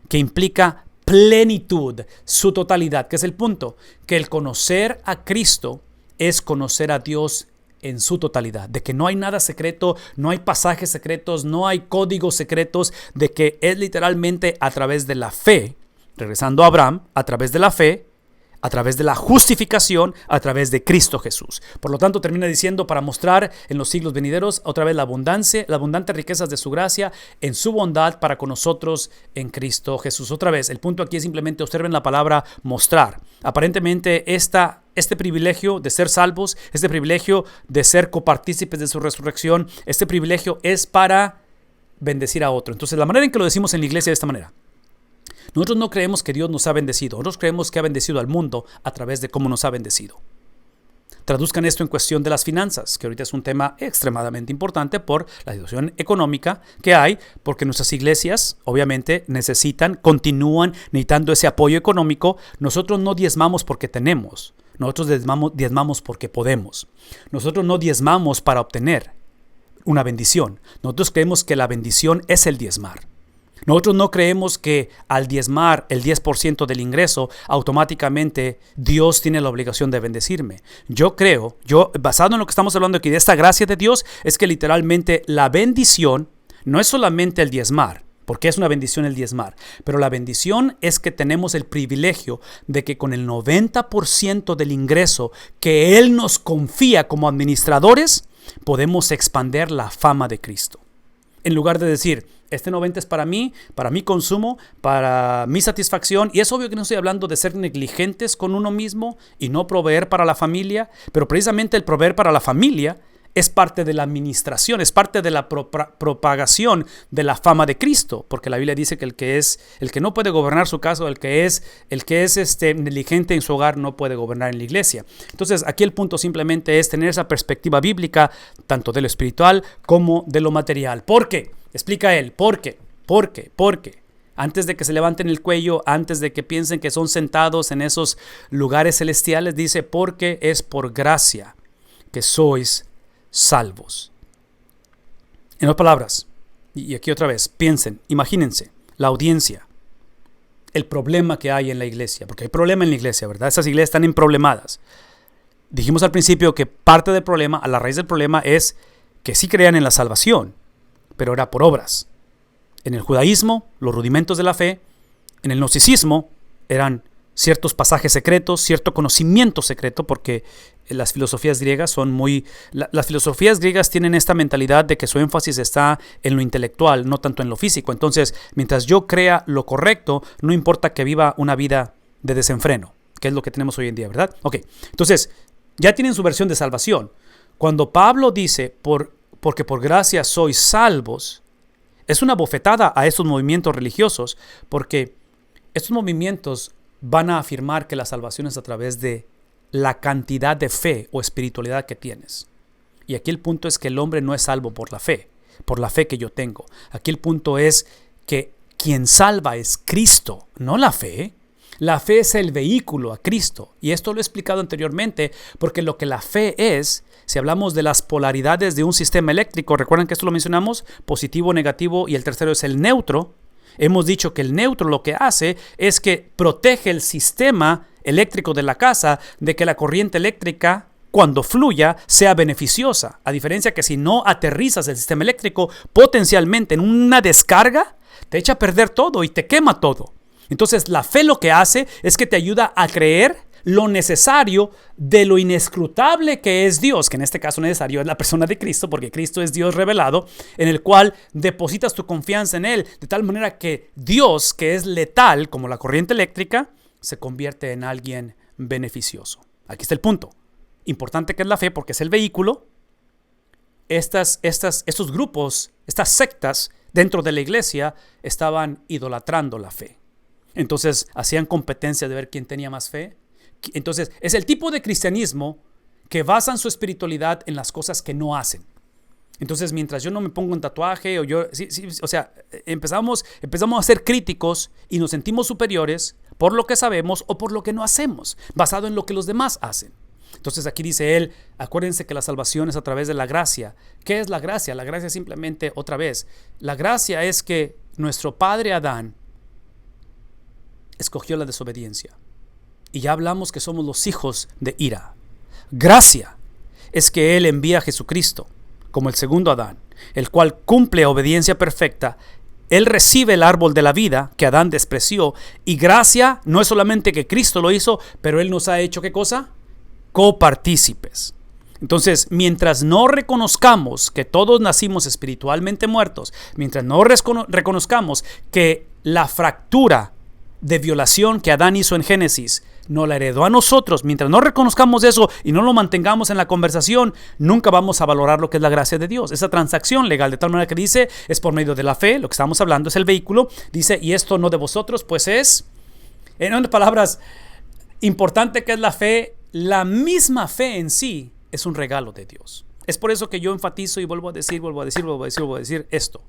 que implica plenitud, su totalidad, que es el punto, que el conocer a Cristo es conocer a Dios en su totalidad, de que no hay nada secreto, no hay pasajes secretos, no hay códigos secretos, de que es literalmente a través de la fe, regresando a Abraham, a través de la fe, a través de la justificación, a través de Cristo Jesús. Por lo tanto, termina diciendo, para mostrar en los siglos venideros otra vez la abundante riquezas de su gracia en su bondad para con nosotros en Cristo Jesús. Otra vez, el punto aquí es simplemente observen la palabra mostrar. Aparentemente este privilegio de ser salvos, este privilegio de ser copartícipes de su resurrección, este privilegio es para bendecir a otro. Entonces, la manera en que lo decimos en la iglesia es de esta manera. Nosotros no creemos que Dios nos ha bendecido. Nosotros creemos que ha bendecido al mundo a través de cómo nos ha bendecido. Traduzcan esto en cuestión de las finanzas, que ahorita es un tema extremadamente importante por la situación económica que hay, porque nuestras iglesias obviamente continúan necesitando ese apoyo económico. Nosotros no diezmamos porque tenemos, nosotros diezmamos porque podemos. Nosotros no diezmamos para obtener una bendición. Nosotros creemos que la bendición es el diezmar. Nosotros no creemos que al diezmar el 10% del ingreso, automáticamente Dios tiene la obligación de bendecirme. Yo creo, basado en lo que estamos hablando aquí de esta gracia de Dios, es que literalmente la bendición no es solamente el diezmar, porque es una bendición el diezmar, pero la bendición es que tenemos el privilegio de que con el 90% del ingreso que Él nos confía como administradores, podemos expandir la fama de Cristo. En lugar de decir, este 90 es para mí, para mi consumo, para mi satisfacción. Y es obvio que no estoy hablando de ser negligentes con uno mismo y no proveer para la familia, pero precisamente el proveer para la familia es parte de la administración, es parte de la propagación de la fama de Cristo, porque la Biblia dice que el que no puede gobernar su casa, el que es negligente en su hogar, no puede gobernar en la iglesia. Entonces, aquí el punto simplemente es tener esa perspectiva bíblica, tanto de lo espiritual como de lo material. ¿Por qué? Explica él, ¿por qué? Antes de que se levanten el cuello, antes de que piensen que son sentados en esos lugares celestiales, dice, porque es por gracia que sois salvos. En otras palabras, y aquí otra vez, piensen, imagínense, la audiencia, el problema que hay en la iglesia, porque hay problema en la iglesia, ¿verdad? Esas iglesias están emproblemadas. Dijimos al principio que parte del problema, a la raíz del problema es que sí crean en la salvación, pero era por obras. En el judaísmo, los rudimentos de la fe, en el gnosticismo, eran ciertos pasajes secretos, cierto conocimiento secreto, porque las filosofías griegas las filosofías griegas tienen esta mentalidad de que su énfasis está en lo intelectual, no tanto en lo físico. Entonces, mientras yo crea lo correcto, no importa que viva una vida de desenfreno, que es lo que tenemos hoy en día, ¿verdad? Ok, entonces, ya tienen su versión de salvación. Cuando Pablo dice, porque por gracia sois salvos, es una bofetada a estos movimientos religiosos, porque estos movimientos van a afirmar que la salvación es a través de la cantidad de fe o espiritualidad que tienes. Y aquí el punto es que el hombre no es salvo por la fe que yo tengo. Aquí el punto es que quien salva es Cristo, no la fe. La fe es el vehículo a Cristo. Y esto lo he explicado anteriormente, porque lo que la fe es, si hablamos de las polaridades de un sistema eléctrico, recuerdan que esto lo mencionamos, positivo, negativo, y el tercero es el neutro. Hemos dicho que el neutro lo que hace es que protege el sistema eléctrico de la casa de que la corriente eléctrica, cuando fluya, sea beneficiosa. A diferencia que si no aterrizas el sistema eléctrico potencialmente en una descarga, te echa a perder todo y te quema todo. Entonces la fe lo que hace es que te ayuda a creer lo necesario de lo inescrutable que es Dios, que en este caso necesario es la persona de Cristo, porque Cristo es Dios revelado, en el cual depositas tu confianza en Él, de tal manera que Dios, que es letal como la corriente eléctrica, se convierte en alguien beneficioso. Aquí está el punto. Importante que es la fe, porque es el vehículo. Estos grupos, estas sectas dentro de la iglesia estaban idolatrando la fe. Entonces hacían competencia de ver quién tenía más fe. Entonces es el tipo de cristianismo que basan su espiritualidad en las cosas que no hacen. Entonces, mientras yo no me pongo un tatuaje empezamos a ser críticos y nos sentimos superiores por lo que sabemos o por lo que no hacemos, basado en lo que los demás hacen. Entonces aquí dice él, acuérdense que la salvación es a través de la gracia. ¿Qué es la gracia? La gracia es simplemente, otra vez, la gracia es que nuestro padre Adán escogió la desobediencia. Y ya hablamos que somos los hijos de ira. Gracia es que Él envía a Jesucristo como el segundo Adán, el cual cumple obediencia perfecta él recibe el árbol de la vida que Adán despreció, y gracia no es solamente que Cristo lo hizo, pero él nos ha hecho, ¿qué cosa? Copartícipes. Entonces, mientras no reconozcamos que todos nacimos espiritualmente muertos, mientras no reconozcamos que la fractura de violación que Adán hizo en Génesis nos la heredó a nosotros, mientras no reconozcamos eso y no lo mantengamos en la conversación, nunca vamos a valorar lo que es la gracia de Dios. Esa transacción legal, de tal manera que dice, es por medio de la fe, lo que estamos hablando es el vehículo, dice, y esto no de vosotros, pues es, en otras palabras, importante que es la fe, la misma fe en sí es un regalo de Dios. Es por eso que yo enfatizo y vuelvo a decir esto.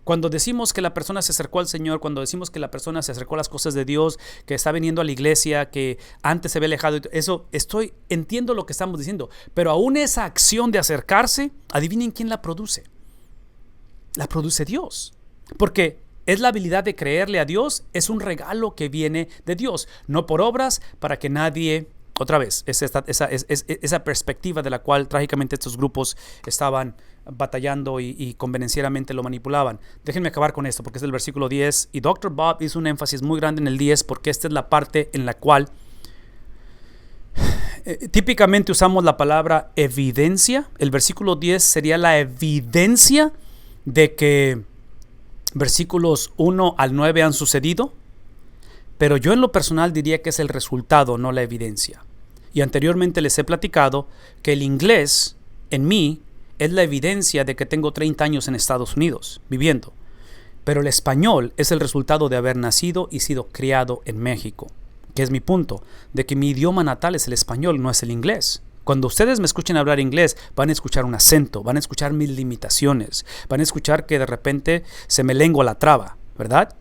Cuando decimos que la persona se acercó al Señor, cuando decimos que la persona se acercó a las cosas de Dios, que está viniendo a la iglesia, que antes se había alejado, eso entiendo lo que estamos diciendo, pero aún esa acción de acercarse, adivinen quién la produce. La produce Dios, porque es la habilidad de creerle a Dios, es un regalo que viene de Dios, no por obras para que nadie... Otra vez, es esa perspectiva de la cual trágicamente estos grupos estaban batallando y convenencieramente lo manipulaban. Déjenme acabar con esto porque es el versículo 10 y Dr. Bob hizo un énfasis muy grande en el 10 porque esta es la parte en la cual típicamente usamos la palabra evidencia. El versículo 10 sería la evidencia de que versículos 1 al 9 han sucedido. Pero yo en lo personal diría que es el resultado, no la evidencia. Y anteriormente les he platicado que el inglés, en mí, es la evidencia de que tengo 30 años en Estados Unidos, viviendo. Pero el español es el resultado de haber nacido y sido criado en México. Que es mi punto, de que mi idioma natal es el español, no es el inglés. Cuando ustedes me escuchen hablar inglés, van a escuchar un acento, van a escuchar mis limitaciones, van a escuchar que de repente se me lengua la traba, ¿verdad?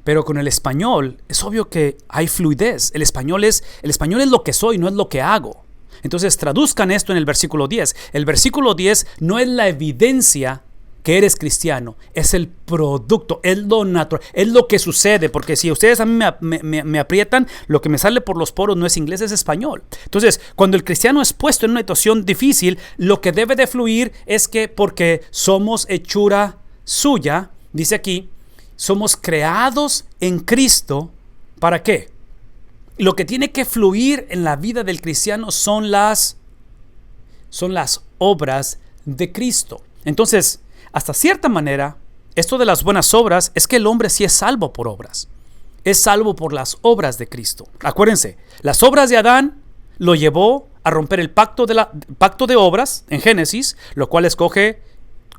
Pero con el español es obvio que hay fluidez. El español es lo que soy, no es lo que hago. Entonces traduzcan esto en el versículo 10. El versículo 10 no es la evidencia que eres cristiano, es el producto, es lo natural, es lo que sucede. Porque si ustedes a mí me aprietan, lo que me sale por los poros no es inglés, es español. Entonces, cuando el cristiano es puesto en una situación difícil, lo que debe de fluir es que porque somos hechura suya, dice aquí, somos creados en Cristo. ¿Para qué? Lo que tiene que fluir en la vida del cristiano son las obras de Cristo. Entonces, hasta cierta manera, esto de las buenas obras es que el hombre sí es salvo por obras. Es salvo por las obras de Cristo. Acuérdense, las obras de Adán lo llevó a romper el pacto de obras en Génesis, lo cual escoge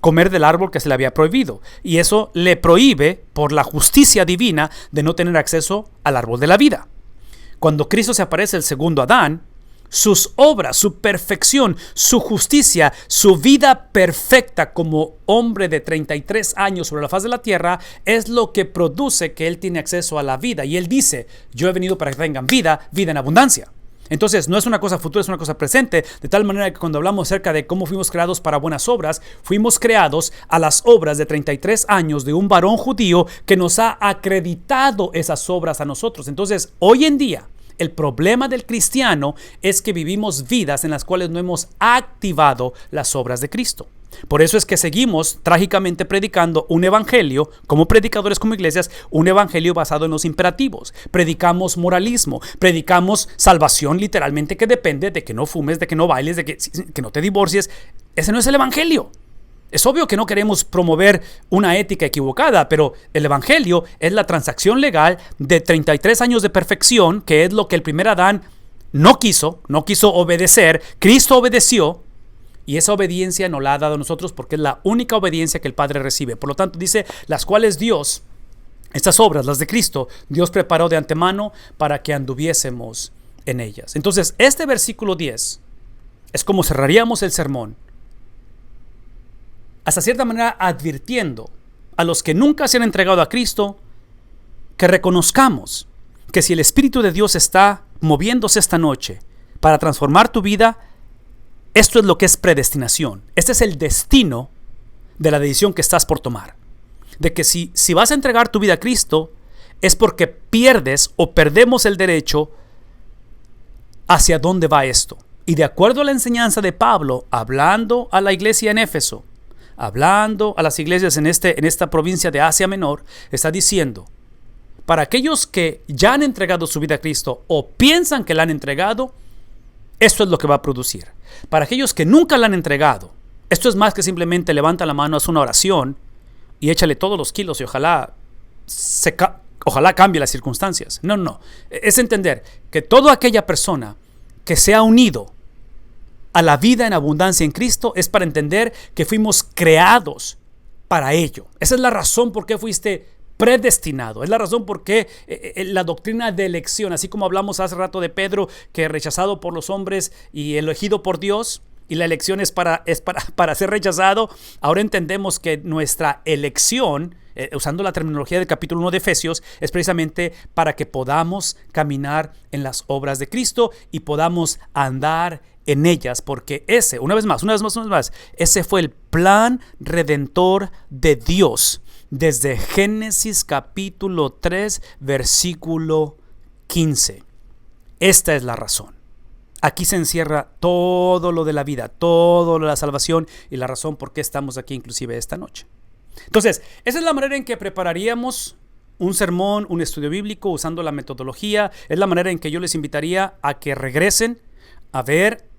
comer del árbol que se le había prohibido. Y eso le prohíbe, por la justicia divina, de no tener acceso al árbol de la vida. Cuando Cristo se aparece el segundo Adán, sus obras, su perfección, su justicia, su vida perfecta como hombre de 33 años sobre la faz de la tierra, es lo que produce que él tiene acceso a la vida. Y él dice, yo he venido para que tengan vida, vida en abundancia. Entonces no es una cosa futura, es una cosa presente, de tal manera que cuando hablamos acerca de cómo fuimos creados para buenas obras, fuimos creados a las obras de 33 años de un varón judío que nos ha acreditado esas obras a nosotros. Entonces, hoy en día, el problema del cristiano es que vivimos vidas en las cuales no hemos activado las obras de Cristo. Por eso es que seguimos trágicamente predicando un evangelio, como predicadores, como iglesias, un evangelio basado en los imperativos. Predicamos moralismo, predicamos salvación literalmente que depende de que no fumes, de que no bailes, de que no te divorcies. Ese no es el evangelio. Es obvio que no queremos promover una ética equivocada, pero el evangelio es la transacción legal de 33 años de perfección, que es lo que el primer Adán no quiso obedecer. Cristo obedeció. Y esa obediencia nos la ha dado a nosotros porque es la única obediencia que el Padre recibe. Por lo tanto, dice, las cuales Dios, estas obras, las de Cristo, Dios preparó de antemano para que anduviésemos en ellas. Entonces, este versículo 10 es como cerraríamos el sermón, hasta cierta manera advirtiendo a los que nunca se han entregado a Cristo que reconozcamos que si el Espíritu de Dios está moviéndose esta noche para transformar tu vida, esto es lo que es predestinación. Este es el destino de la decisión que estás por tomar. De que si vas a entregar tu vida a Cristo, es porque pierdes o perdemos el derecho hacia dónde va esto. Y de acuerdo a la enseñanza de Pablo, hablando a la iglesia en Éfeso, hablando a las iglesias en esta provincia de Asia Menor, está diciendo, para aquellos que ya han entregado su vida a Cristo o piensan que la han entregado, esto es lo que va a producir. Para aquellos que nunca la han entregado, esto es más que simplemente levanta la mano, haz una oración y échale todos los kilos y ojalá cambie las circunstancias. No. Es entender que toda aquella persona que se ha unido a la vida en abundancia en Cristo es para entender que fuimos creados para ello. Esa es la razón por qué fuiste predestinado. Es la razón por qué la doctrina de elección, así como hablamos hace rato de Pedro, que rechazado por los hombres y elegido por Dios, y la elección es para ser rechazado. Ahora entendemos que nuestra elección, usando la terminología del capítulo 1 de Efesios, es precisamente para que podamos caminar en las obras de Cristo y podamos andar en ellas, porque ese fue el plan redentor de Dios desde Génesis capítulo 3 versículo 15. Esta es la razón. Aquí se encierra todo lo de la vida, todo lo de la salvación y la razón por qué estamos aquí inclusive esta noche. Entonces, esa es la manera en que prepararíamos un sermón, un estudio bíblico usando la metodología. Es la manera en que yo les invitaría a que regresen a ver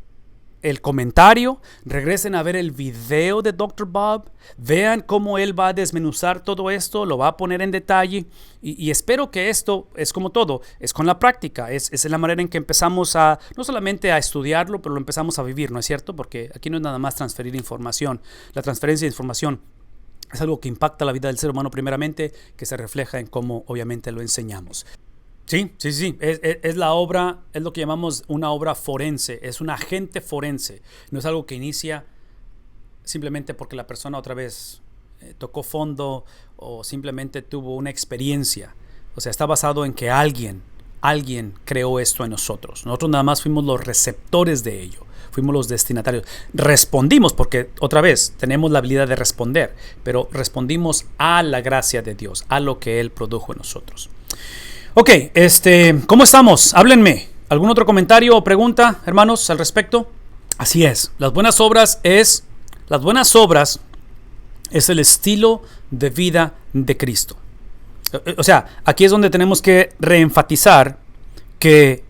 el comentario, regresen a ver el video de Dr. Bob, vean cómo él va a desmenuzar todo esto, lo va a poner en detalle y espero que esto es como todo, es con la práctica, es la manera en que empezamos no solamente a estudiarlo, pero lo empezamos a vivir, ¿no es cierto? Porque aquí no es nada más transferir información, la transferencia de información es algo que impacta la vida del ser humano primeramente, que se refleja en cómo obviamente lo enseñamos. Sí. Es la obra, es lo que llamamos una obra forense, es un agente forense. No es algo que inicia simplemente porque la persona otra vez tocó fondo o simplemente tuvo una experiencia. O sea, está basado en que alguien creó esto en nosotros. Nosotros nada más fuimos los receptores de ello, fuimos los destinatarios. Respondimos porque otra vez tenemos la habilidad de responder, pero respondimos a la gracia de Dios, a lo que Él produjo en nosotros. Ok, ¿cómo estamos? Háblenme. ¿Algún otro comentario o pregunta, hermanos, al respecto? Así es. Las buenas obras es el estilo de vida de Cristo. O sea, aquí es donde tenemos que reenfatizar que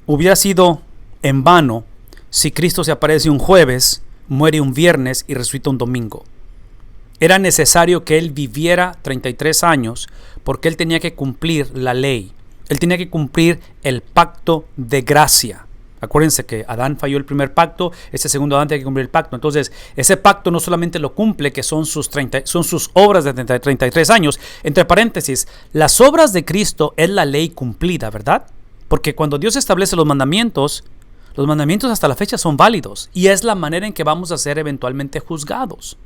hubiera sido en vano si Cristo se aparece un jueves, muere un viernes y resucita un domingo. Era necesario que Él viviera 33 años porque Él tenía que cumplir la ley. Él tenía que cumplir el pacto de gracia. Acuérdense que Adán falló el primer pacto, este segundo Adán tiene que cumplir el pacto. Entonces, ese pacto no solamente lo cumple, que son sus obras de 33 años. Entre paréntesis, las obras de Cristo es la ley cumplida, ¿verdad? Porque cuando Dios establece los mandamientos hasta la fecha son válidos. Y es la manera en que vamos a ser eventualmente juzgados.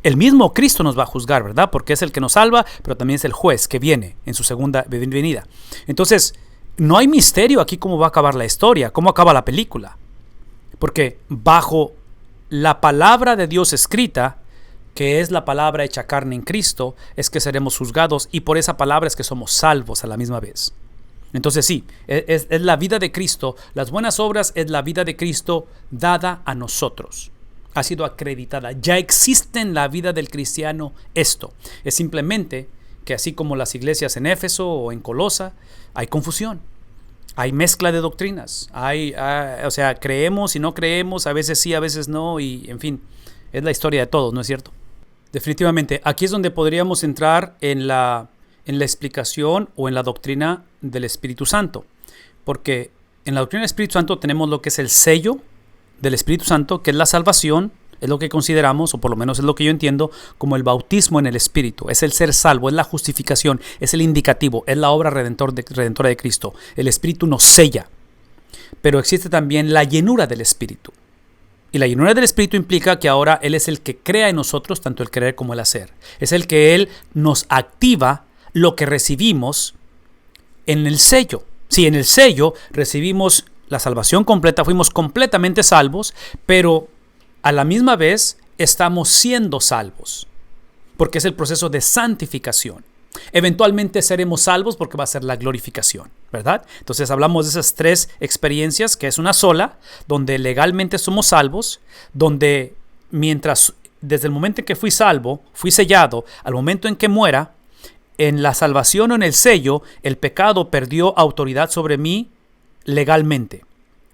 El mismo Cristo nos va a juzgar, ¿verdad? Porque es el que nos salva, pero también es el juez que viene en su segunda venida. Entonces, no hay misterio aquí cómo va a acabar la historia, cómo acaba la película. Porque bajo la palabra de Dios escrita, que es la palabra hecha carne en Cristo, es que seremos juzgados y por esa palabra es que somos salvos a la misma vez. Entonces sí, es la vida de Cristo, las buenas obras es la vida de Cristo dada a nosotros. Ha sido acreditada, ya existe en la vida del cristiano esto. Es simplemente que así como las iglesias en Éfeso o en Colosa, hay confusión, hay mezcla de doctrinas, o sea, creemos y no creemos, a veces sí, a veces no, y en fin, es la historia de todos, ¿no es cierto? Definitivamente, aquí es donde podríamos entrar en la explicación o en la doctrina del Espíritu Santo, porque en la doctrina del Espíritu Santo tenemos lo que es el sello del Espíritu Santo, que es la salvación, es lo que consideramos, o por lo menos es lo que yo entiendo, como el bautismo en el Espíritu. Es el ser salvo, es la justificación, es el indicativo, es la obra redentora de Cristo. El Espíritu nos sella. Pero existe también la llenura del Espíritu. Y la llenura del Espíritu implica que ahora Él es el que crea en nosotros, tanto el querer como el hacer. Es el que Él nos activa lo que recibimos en el sello. Sí, en el sello recibimos la salvación completa, fuimos completamente salvos, pero a la misma vez estamos siendo salvos, porque es el proceso de santificación. Eventualmente seremos salvos porque va a ser la glorificación, ¿verdad? Entonces hablamos de esas tres experiencias, que es una sola, donde legalmente somos salvos, donde mientras desde el momento en que fui salvo, fui sellado, al momento en que muera, en la salvación o en el sello, el pecado perdió autoridad sobre mí legalmente.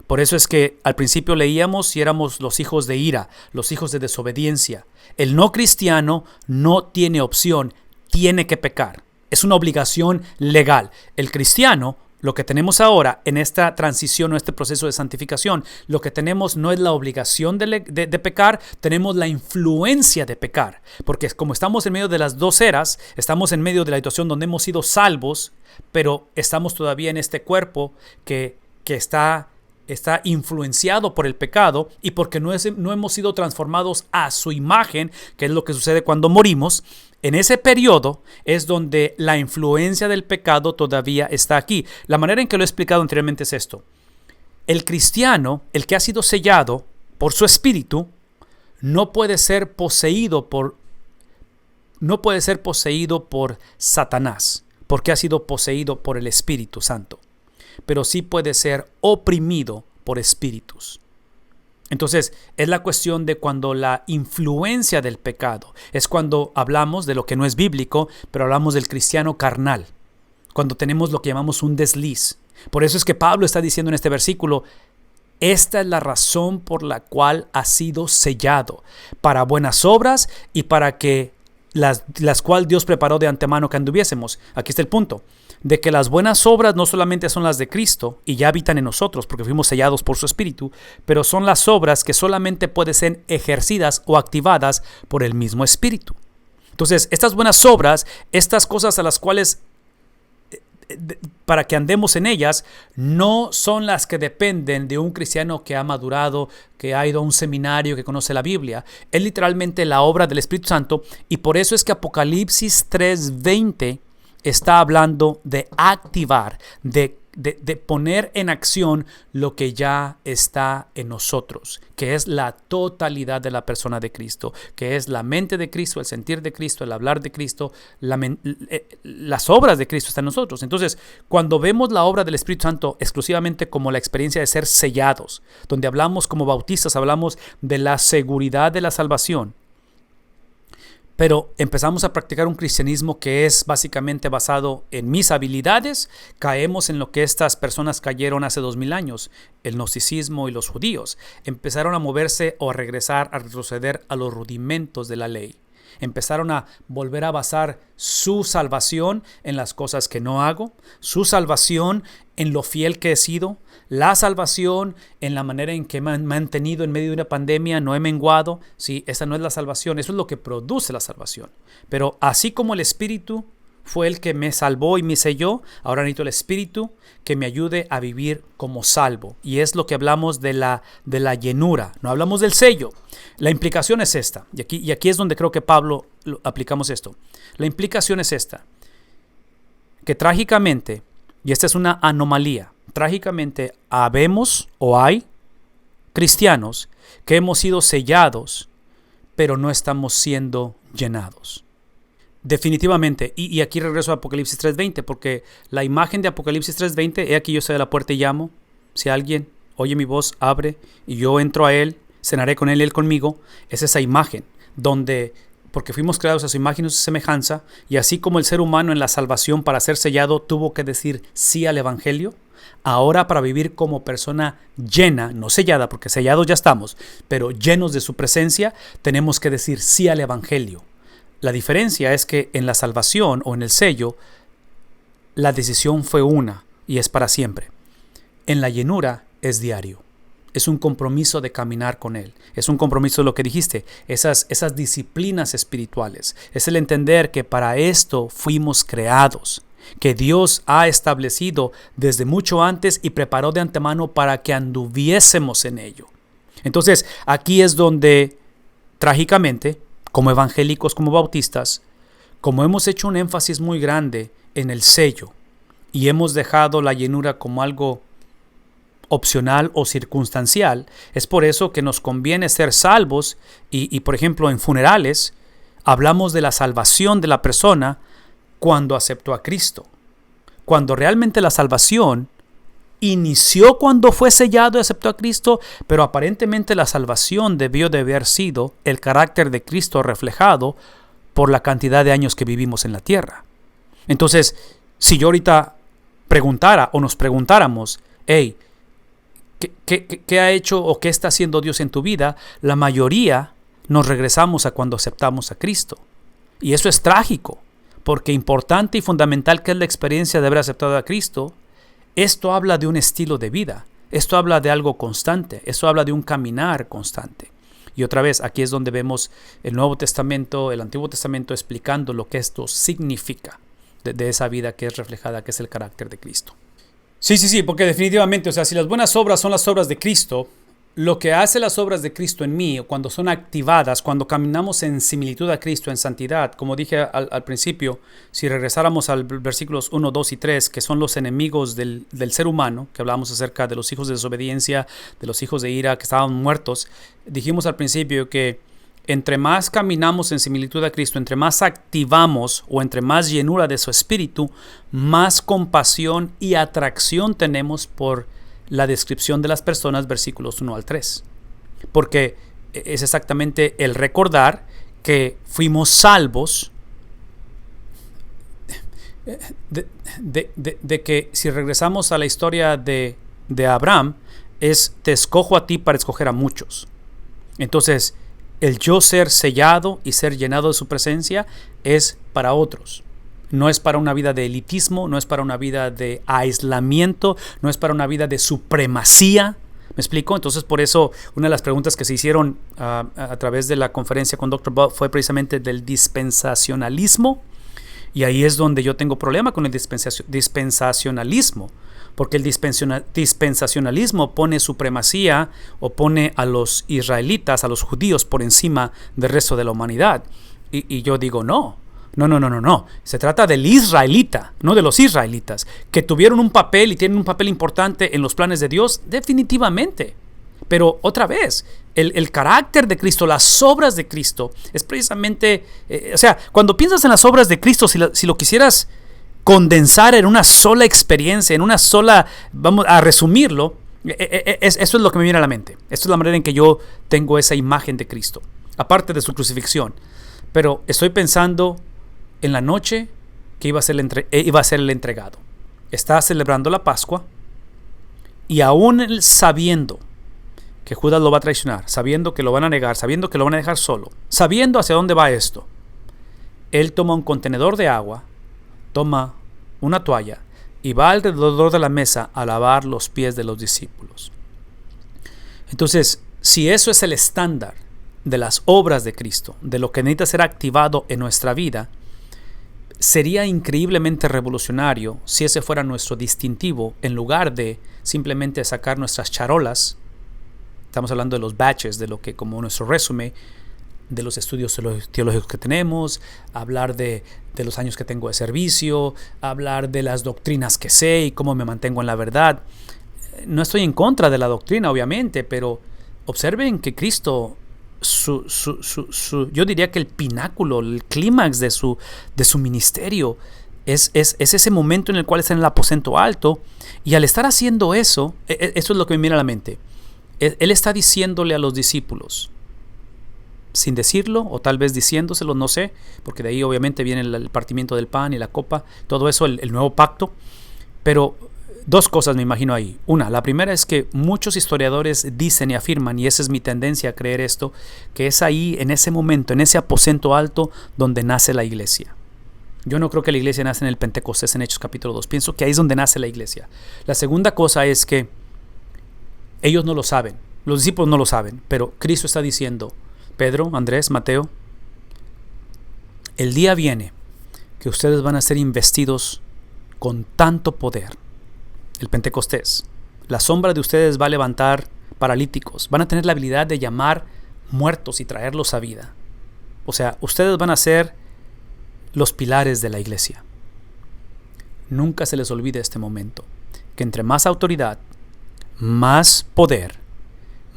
Por eso es que al principio leíamos si éramos los hijos de ira, los hijos de desobediencia. El no cristiano no tiene opción, tiene que pecar. Es una obligación legal. El cristiano, lo que tenemos ahora en esta transición o este proceso de santificación, lo que tenemos no es la obligación de pecar, tenemos la influencia de pecar. Porque como estamos en medio de las dos eras, estamos en medio de la situación donde hemos sido salvos, pero estamos todavía en este cuerpo que está influenciado por el pecado y porque no hemos sido transformados a su imagen, que es lo que sucede cuando morimos. En ese periodo es donde la influencia del pecado todavía está aquí. La manera en que lo he explicado anteriormente es esto. El cristiano, el que ha sido sellado por su espíritu, no puede ser poseído por Satanás, porque ha sido poseído por el Espíritu Santo. Pero sí puede ser oprimido por espíritus. Entonces, es la cuestión de cuando la influencia del pecado, es cuando hablamos de lo que no es bíblico, pero hablamos del cristiano carnal, cuando tenemos lo que llamamos un desliz. Por eso es que Pablo está diciendo en este versículo, esta es la razón por la cual ha sido sellado, para buenas obras y para que las cuales Dios preparó de antemano que anduviésemos. Aquí está el punto, de que las buenas obras no solamente son las de Cristo y ya habitan en nosotros porque fuimos sellados por su Espíritu, pero son las obras que solamente pueden ser ejercidas o activadas por el mismo Espíritu. Entonces, estas buenas obras, estas cosas a las cuales para que andemos en ellas, no son las que dependen de un cristiano que ha madurado, que ha ido a un seminario, que conoce la Biblia. Es literalmente la obra del Espíritu Santo, y por eso es que Apocalipsis 3:20 está hablando de activar, de poner en acción lo que ya está en nosotros, que es la totalidad de la persona de Cristo, que es la mente de Cristo, el sentir de Cristo, el hablar de Cristo, las obras de Cristo están en nosotros. Entonces, cuando vemos la obra del Espíritu Santo exclusivamente como la experiencia de ser sellados, donde hablamos como bautistas, hablamos de la seguridad de la salvación, pero empezamos a practicar un cristianismo que es básicamente basado en mis habilidades, caemos en lo que estas personas cayeron hace 2000 años, el gnosticismo y los judíos. Empezaron a moverse o a regresar, a retroceder a los rudimentos de la ley. Empezaron a volver a basar su salvación en las cosas que no hago, su salvación en lo fiel que he sido, la salvación en la manera en que me han mantenido en medio de una pandemia, no he menguado. Sí, esa no es la salvación, eso es lo que produce la salvación. Pero así como el Espíritu fue el que me salvó y me selló, ahora necesito el Espíritu que me ayude a vivir como salvo. Y es lo que hablamos de la llenura, no hablamos del sello. La implicación es esta, y aquí es donde creo que Pablo aplicamos esto. La implicación es esta, que trágicamente, y esta es una anomalía, trágicamente habemos o hay cristianos que hemos sido sellados, pero no estamos siendo llenados. Definitivamente, y aquí regreso a Apocalipsis 3:20, porque la imagen de Apocalipsis 3:20, he aquí yo estoy a la puerta y llamo, si alguien oye mi voz, abre, y yo entro a él, cenaré con él y él conmigo. Es esa imagen, donde, porque fuimos creados a su imagen y su semejanza, y así como el ser humano en la salvación para ser sellado tuvo que decir sí al Evangelio, ahora para vivir como persona llena, no sellada, porque sellados ya estamos, pero llenos de su presencia, tenemos que decir sí al Evangelio. La diferencia es que en la salvación o en el sello, la decisión fue una y es para siempre. En la llenura es diario. Es un compromiso de caminar con Él. Es un compromiso de lo que dijiste, esas disciplinas espirituales. Es el entender que para esto fuimos creados, que Dios ha establecido desde mucho antes y preparó de antemano para que anduviésemos en ello. Entonces, aquí es donde, trágicamente, como evangélicos, como bautistas, como hemos hecho un énfasis muy grande en el sello y hemos dejado la llenura como algo opcional o circunstancial, es por eso que nos conviene ser salvos y por ejemplo, en funerales hablamos de la salvación de la persona cuando aceptó a Cristo. Cuando realmente la salvación inició cuando fue sellado y aceptó a Cristo, pero aparentemente la salvación debió de haber sido el carácter de Cristo reflejado por la cantidad de años que vivimos en la tierra. Entonces, si yo ahorita preguntara o nos preguntáramos, hey, ¿qué ha hecho o qué está haciendo Dios en tu vida? La mayoría nos regresamos a cuando aceptamos a Cristo. Y eso es trágico, porque importante y fundamental que es la experiencia de haber aceptado a Cristo, esto habla de un estilo de vida, esto habla de algo constante, esto habla de un caminar constante. Y otra vez, aquí es donde vemos el Nuevo Testamento, el Antiguo Testamento explicando lo que esto significa de esa vida que es reflejada, que es el carácter de Cristo. Sí, porque definitivamente, o sea, si las buenas obras son las obras de Cristo, lo que hace las obras de Cristo en mí, cuando son activadas, cuando caminamos en similitud a Cristo, en santidad, como dije al principio, si regresáramos al versículos 1, 2 y 3, que son los enemigos del ser humano, que hablábamos acerca de los hijos de desobediencia, de los hijos de ira, que estaban muertos, dijimos al principio que entre más caminamos en similitud a Cristo, entre más activamos o entre más llenura de su espíritu, más compasión y atracción tenemos por la descripción de las personas, versículos 1 al 3. Porque es exactamente el recordar que fuimos salvos de que si regresamos a la historia de Abraham, es te escojo a ti para escoger a muchos. Entonces, el yo ser sellado y ser llenado de su presencia es para otros. No es para una vida de elitismo, no es para una vida de aislamiento, no es para una vida de supremacía. ¿Me explico? Entonces, por eso, una de las preguntas que se hicieron a través de la conferencia con Dr. Bob fue precisamente del dispensacionalismo. Y ahí es donde yo tengo problema con el dispensacionalismo. Porque el dispensacionalismo pone supremacía o pone a los israelitas, a los judíos, por encima del resto de la humanidad. Y yo digo, no. Se trata del israelita, no de los israelitas, que tuvieron un papel y tienen un papel importante en los planes de Dios, definitivamente. Pero otra vez, el carácter de Cristo, las obras de Cristo, es precisamente, cuando piensas en las obras de Cristo, si lo quisieras condensar en una sola experiencia, en una sola, vamos a resumirlo, eso es lo que me viene a la mente. Esto es la manera en que yo tengo esa imagen de Cristo, aparte de su crucifixión. Pero estoy pensando en la noche que iba a ser el entregado. Está celebrando la Pascua y aún él sabiendo que Judas lo va a traicionar, sabiendo que lo van a negar, sabiendo que lo van a dejar solo, sabiendo hacia dónde va esto, él toma un contenedor de agua, toma una toalla y va alrededor de la mesa a lavar los pies de los discípulos. Entonces, si eso es el estándar de las obras de Cristo, de lo que necesita ser activado en nuestra vida, sería increíblemente revolucionario si ese fuera nuestro distintivo, en lugar de simplemente sacar nuestras charolas. Estamos hablando de los badges, de lo que como nuestro resumen, de los estudios teológicos que tenemos, hablar de los años que tengo de servicio, hablar de las doctrinas que sé y cómo me mantengo en la verdad. No estoy en contra de la doctrina, obviamente, pero observen que Cristo, yo diría que el pináculo, el clímax de su ministerio es ese momento en el cual está en el aposento alto, y al estar haciendo eso, eso es lo que me viene a la mente. Él está diciéndole a los discípulos, sin decirlo, o tal vez diciéndoselo, no sé, porque de ahí obviamente viene el partimiento del pan y la copa, todo eso, el nuevo pacto. Pero dos cosas me imagino ahí. Una, la primera es que muchos historiadores dicen y afirman, y esa es mi tendencia a creer esto, que es ahí, en ese momento, en ese aposento alto, donde nace la iglesia. Yo no creo que la iglesia nace en el Pentecostés, en Hechos capítulo 2. Pienso que ahí es donde nace la iglesia. La segunda cosa es que ellos no lo saben, los discípulos no lo saben, pero Cristo está diciendo, Pedro, Andrés, Mateo, el día viene que ustedes van a ser investidos con tanto poder. El Pentecostés, la sombra de ustedes va a levantar paralíticos, van a tener la habilidad de llamar muertos y traerlos a vida. O sea, ustedes van a ser los pilares de la iglesia. Nunca se les olvide este momento, que entre más autoridad, más poder,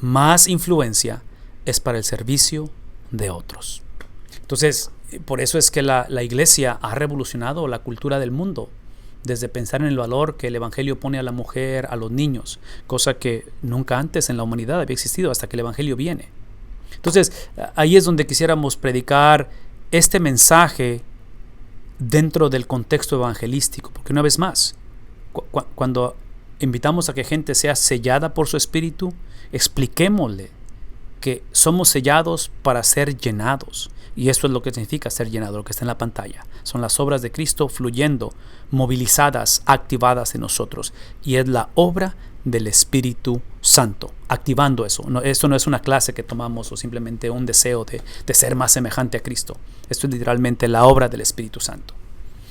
más influencia, es para el servicio de otros. Entonces, por eso es que la iglesia ha revolucionado la cultura del mundo. desde pensar en el valor que el Evangelio pone a la mujer, a los niños, cosa que nunca antes en la humanidad había existido hasta que el Evangelio viene. Entonces, ahí es donde quisiéramos predicar este mensaje dentro del contexto evangelístico, porque una vez más, cuando invitamos a que gente sea sellada por su Espíritu, expliquémosle que somos sellados para ser llenados. Y eso es lo que significa ser llenado, lo que está en la pantalla. Son las obras de Cristo fluyendo, movilizadas, activadas en nosotros. Y es la obra del Espíritu Santo, activando eso. Esto no es una clase que tomamos o simplemente un deseo de ser más semejante a Cristo. Esto es literalmente la obra del Espíritu Santo.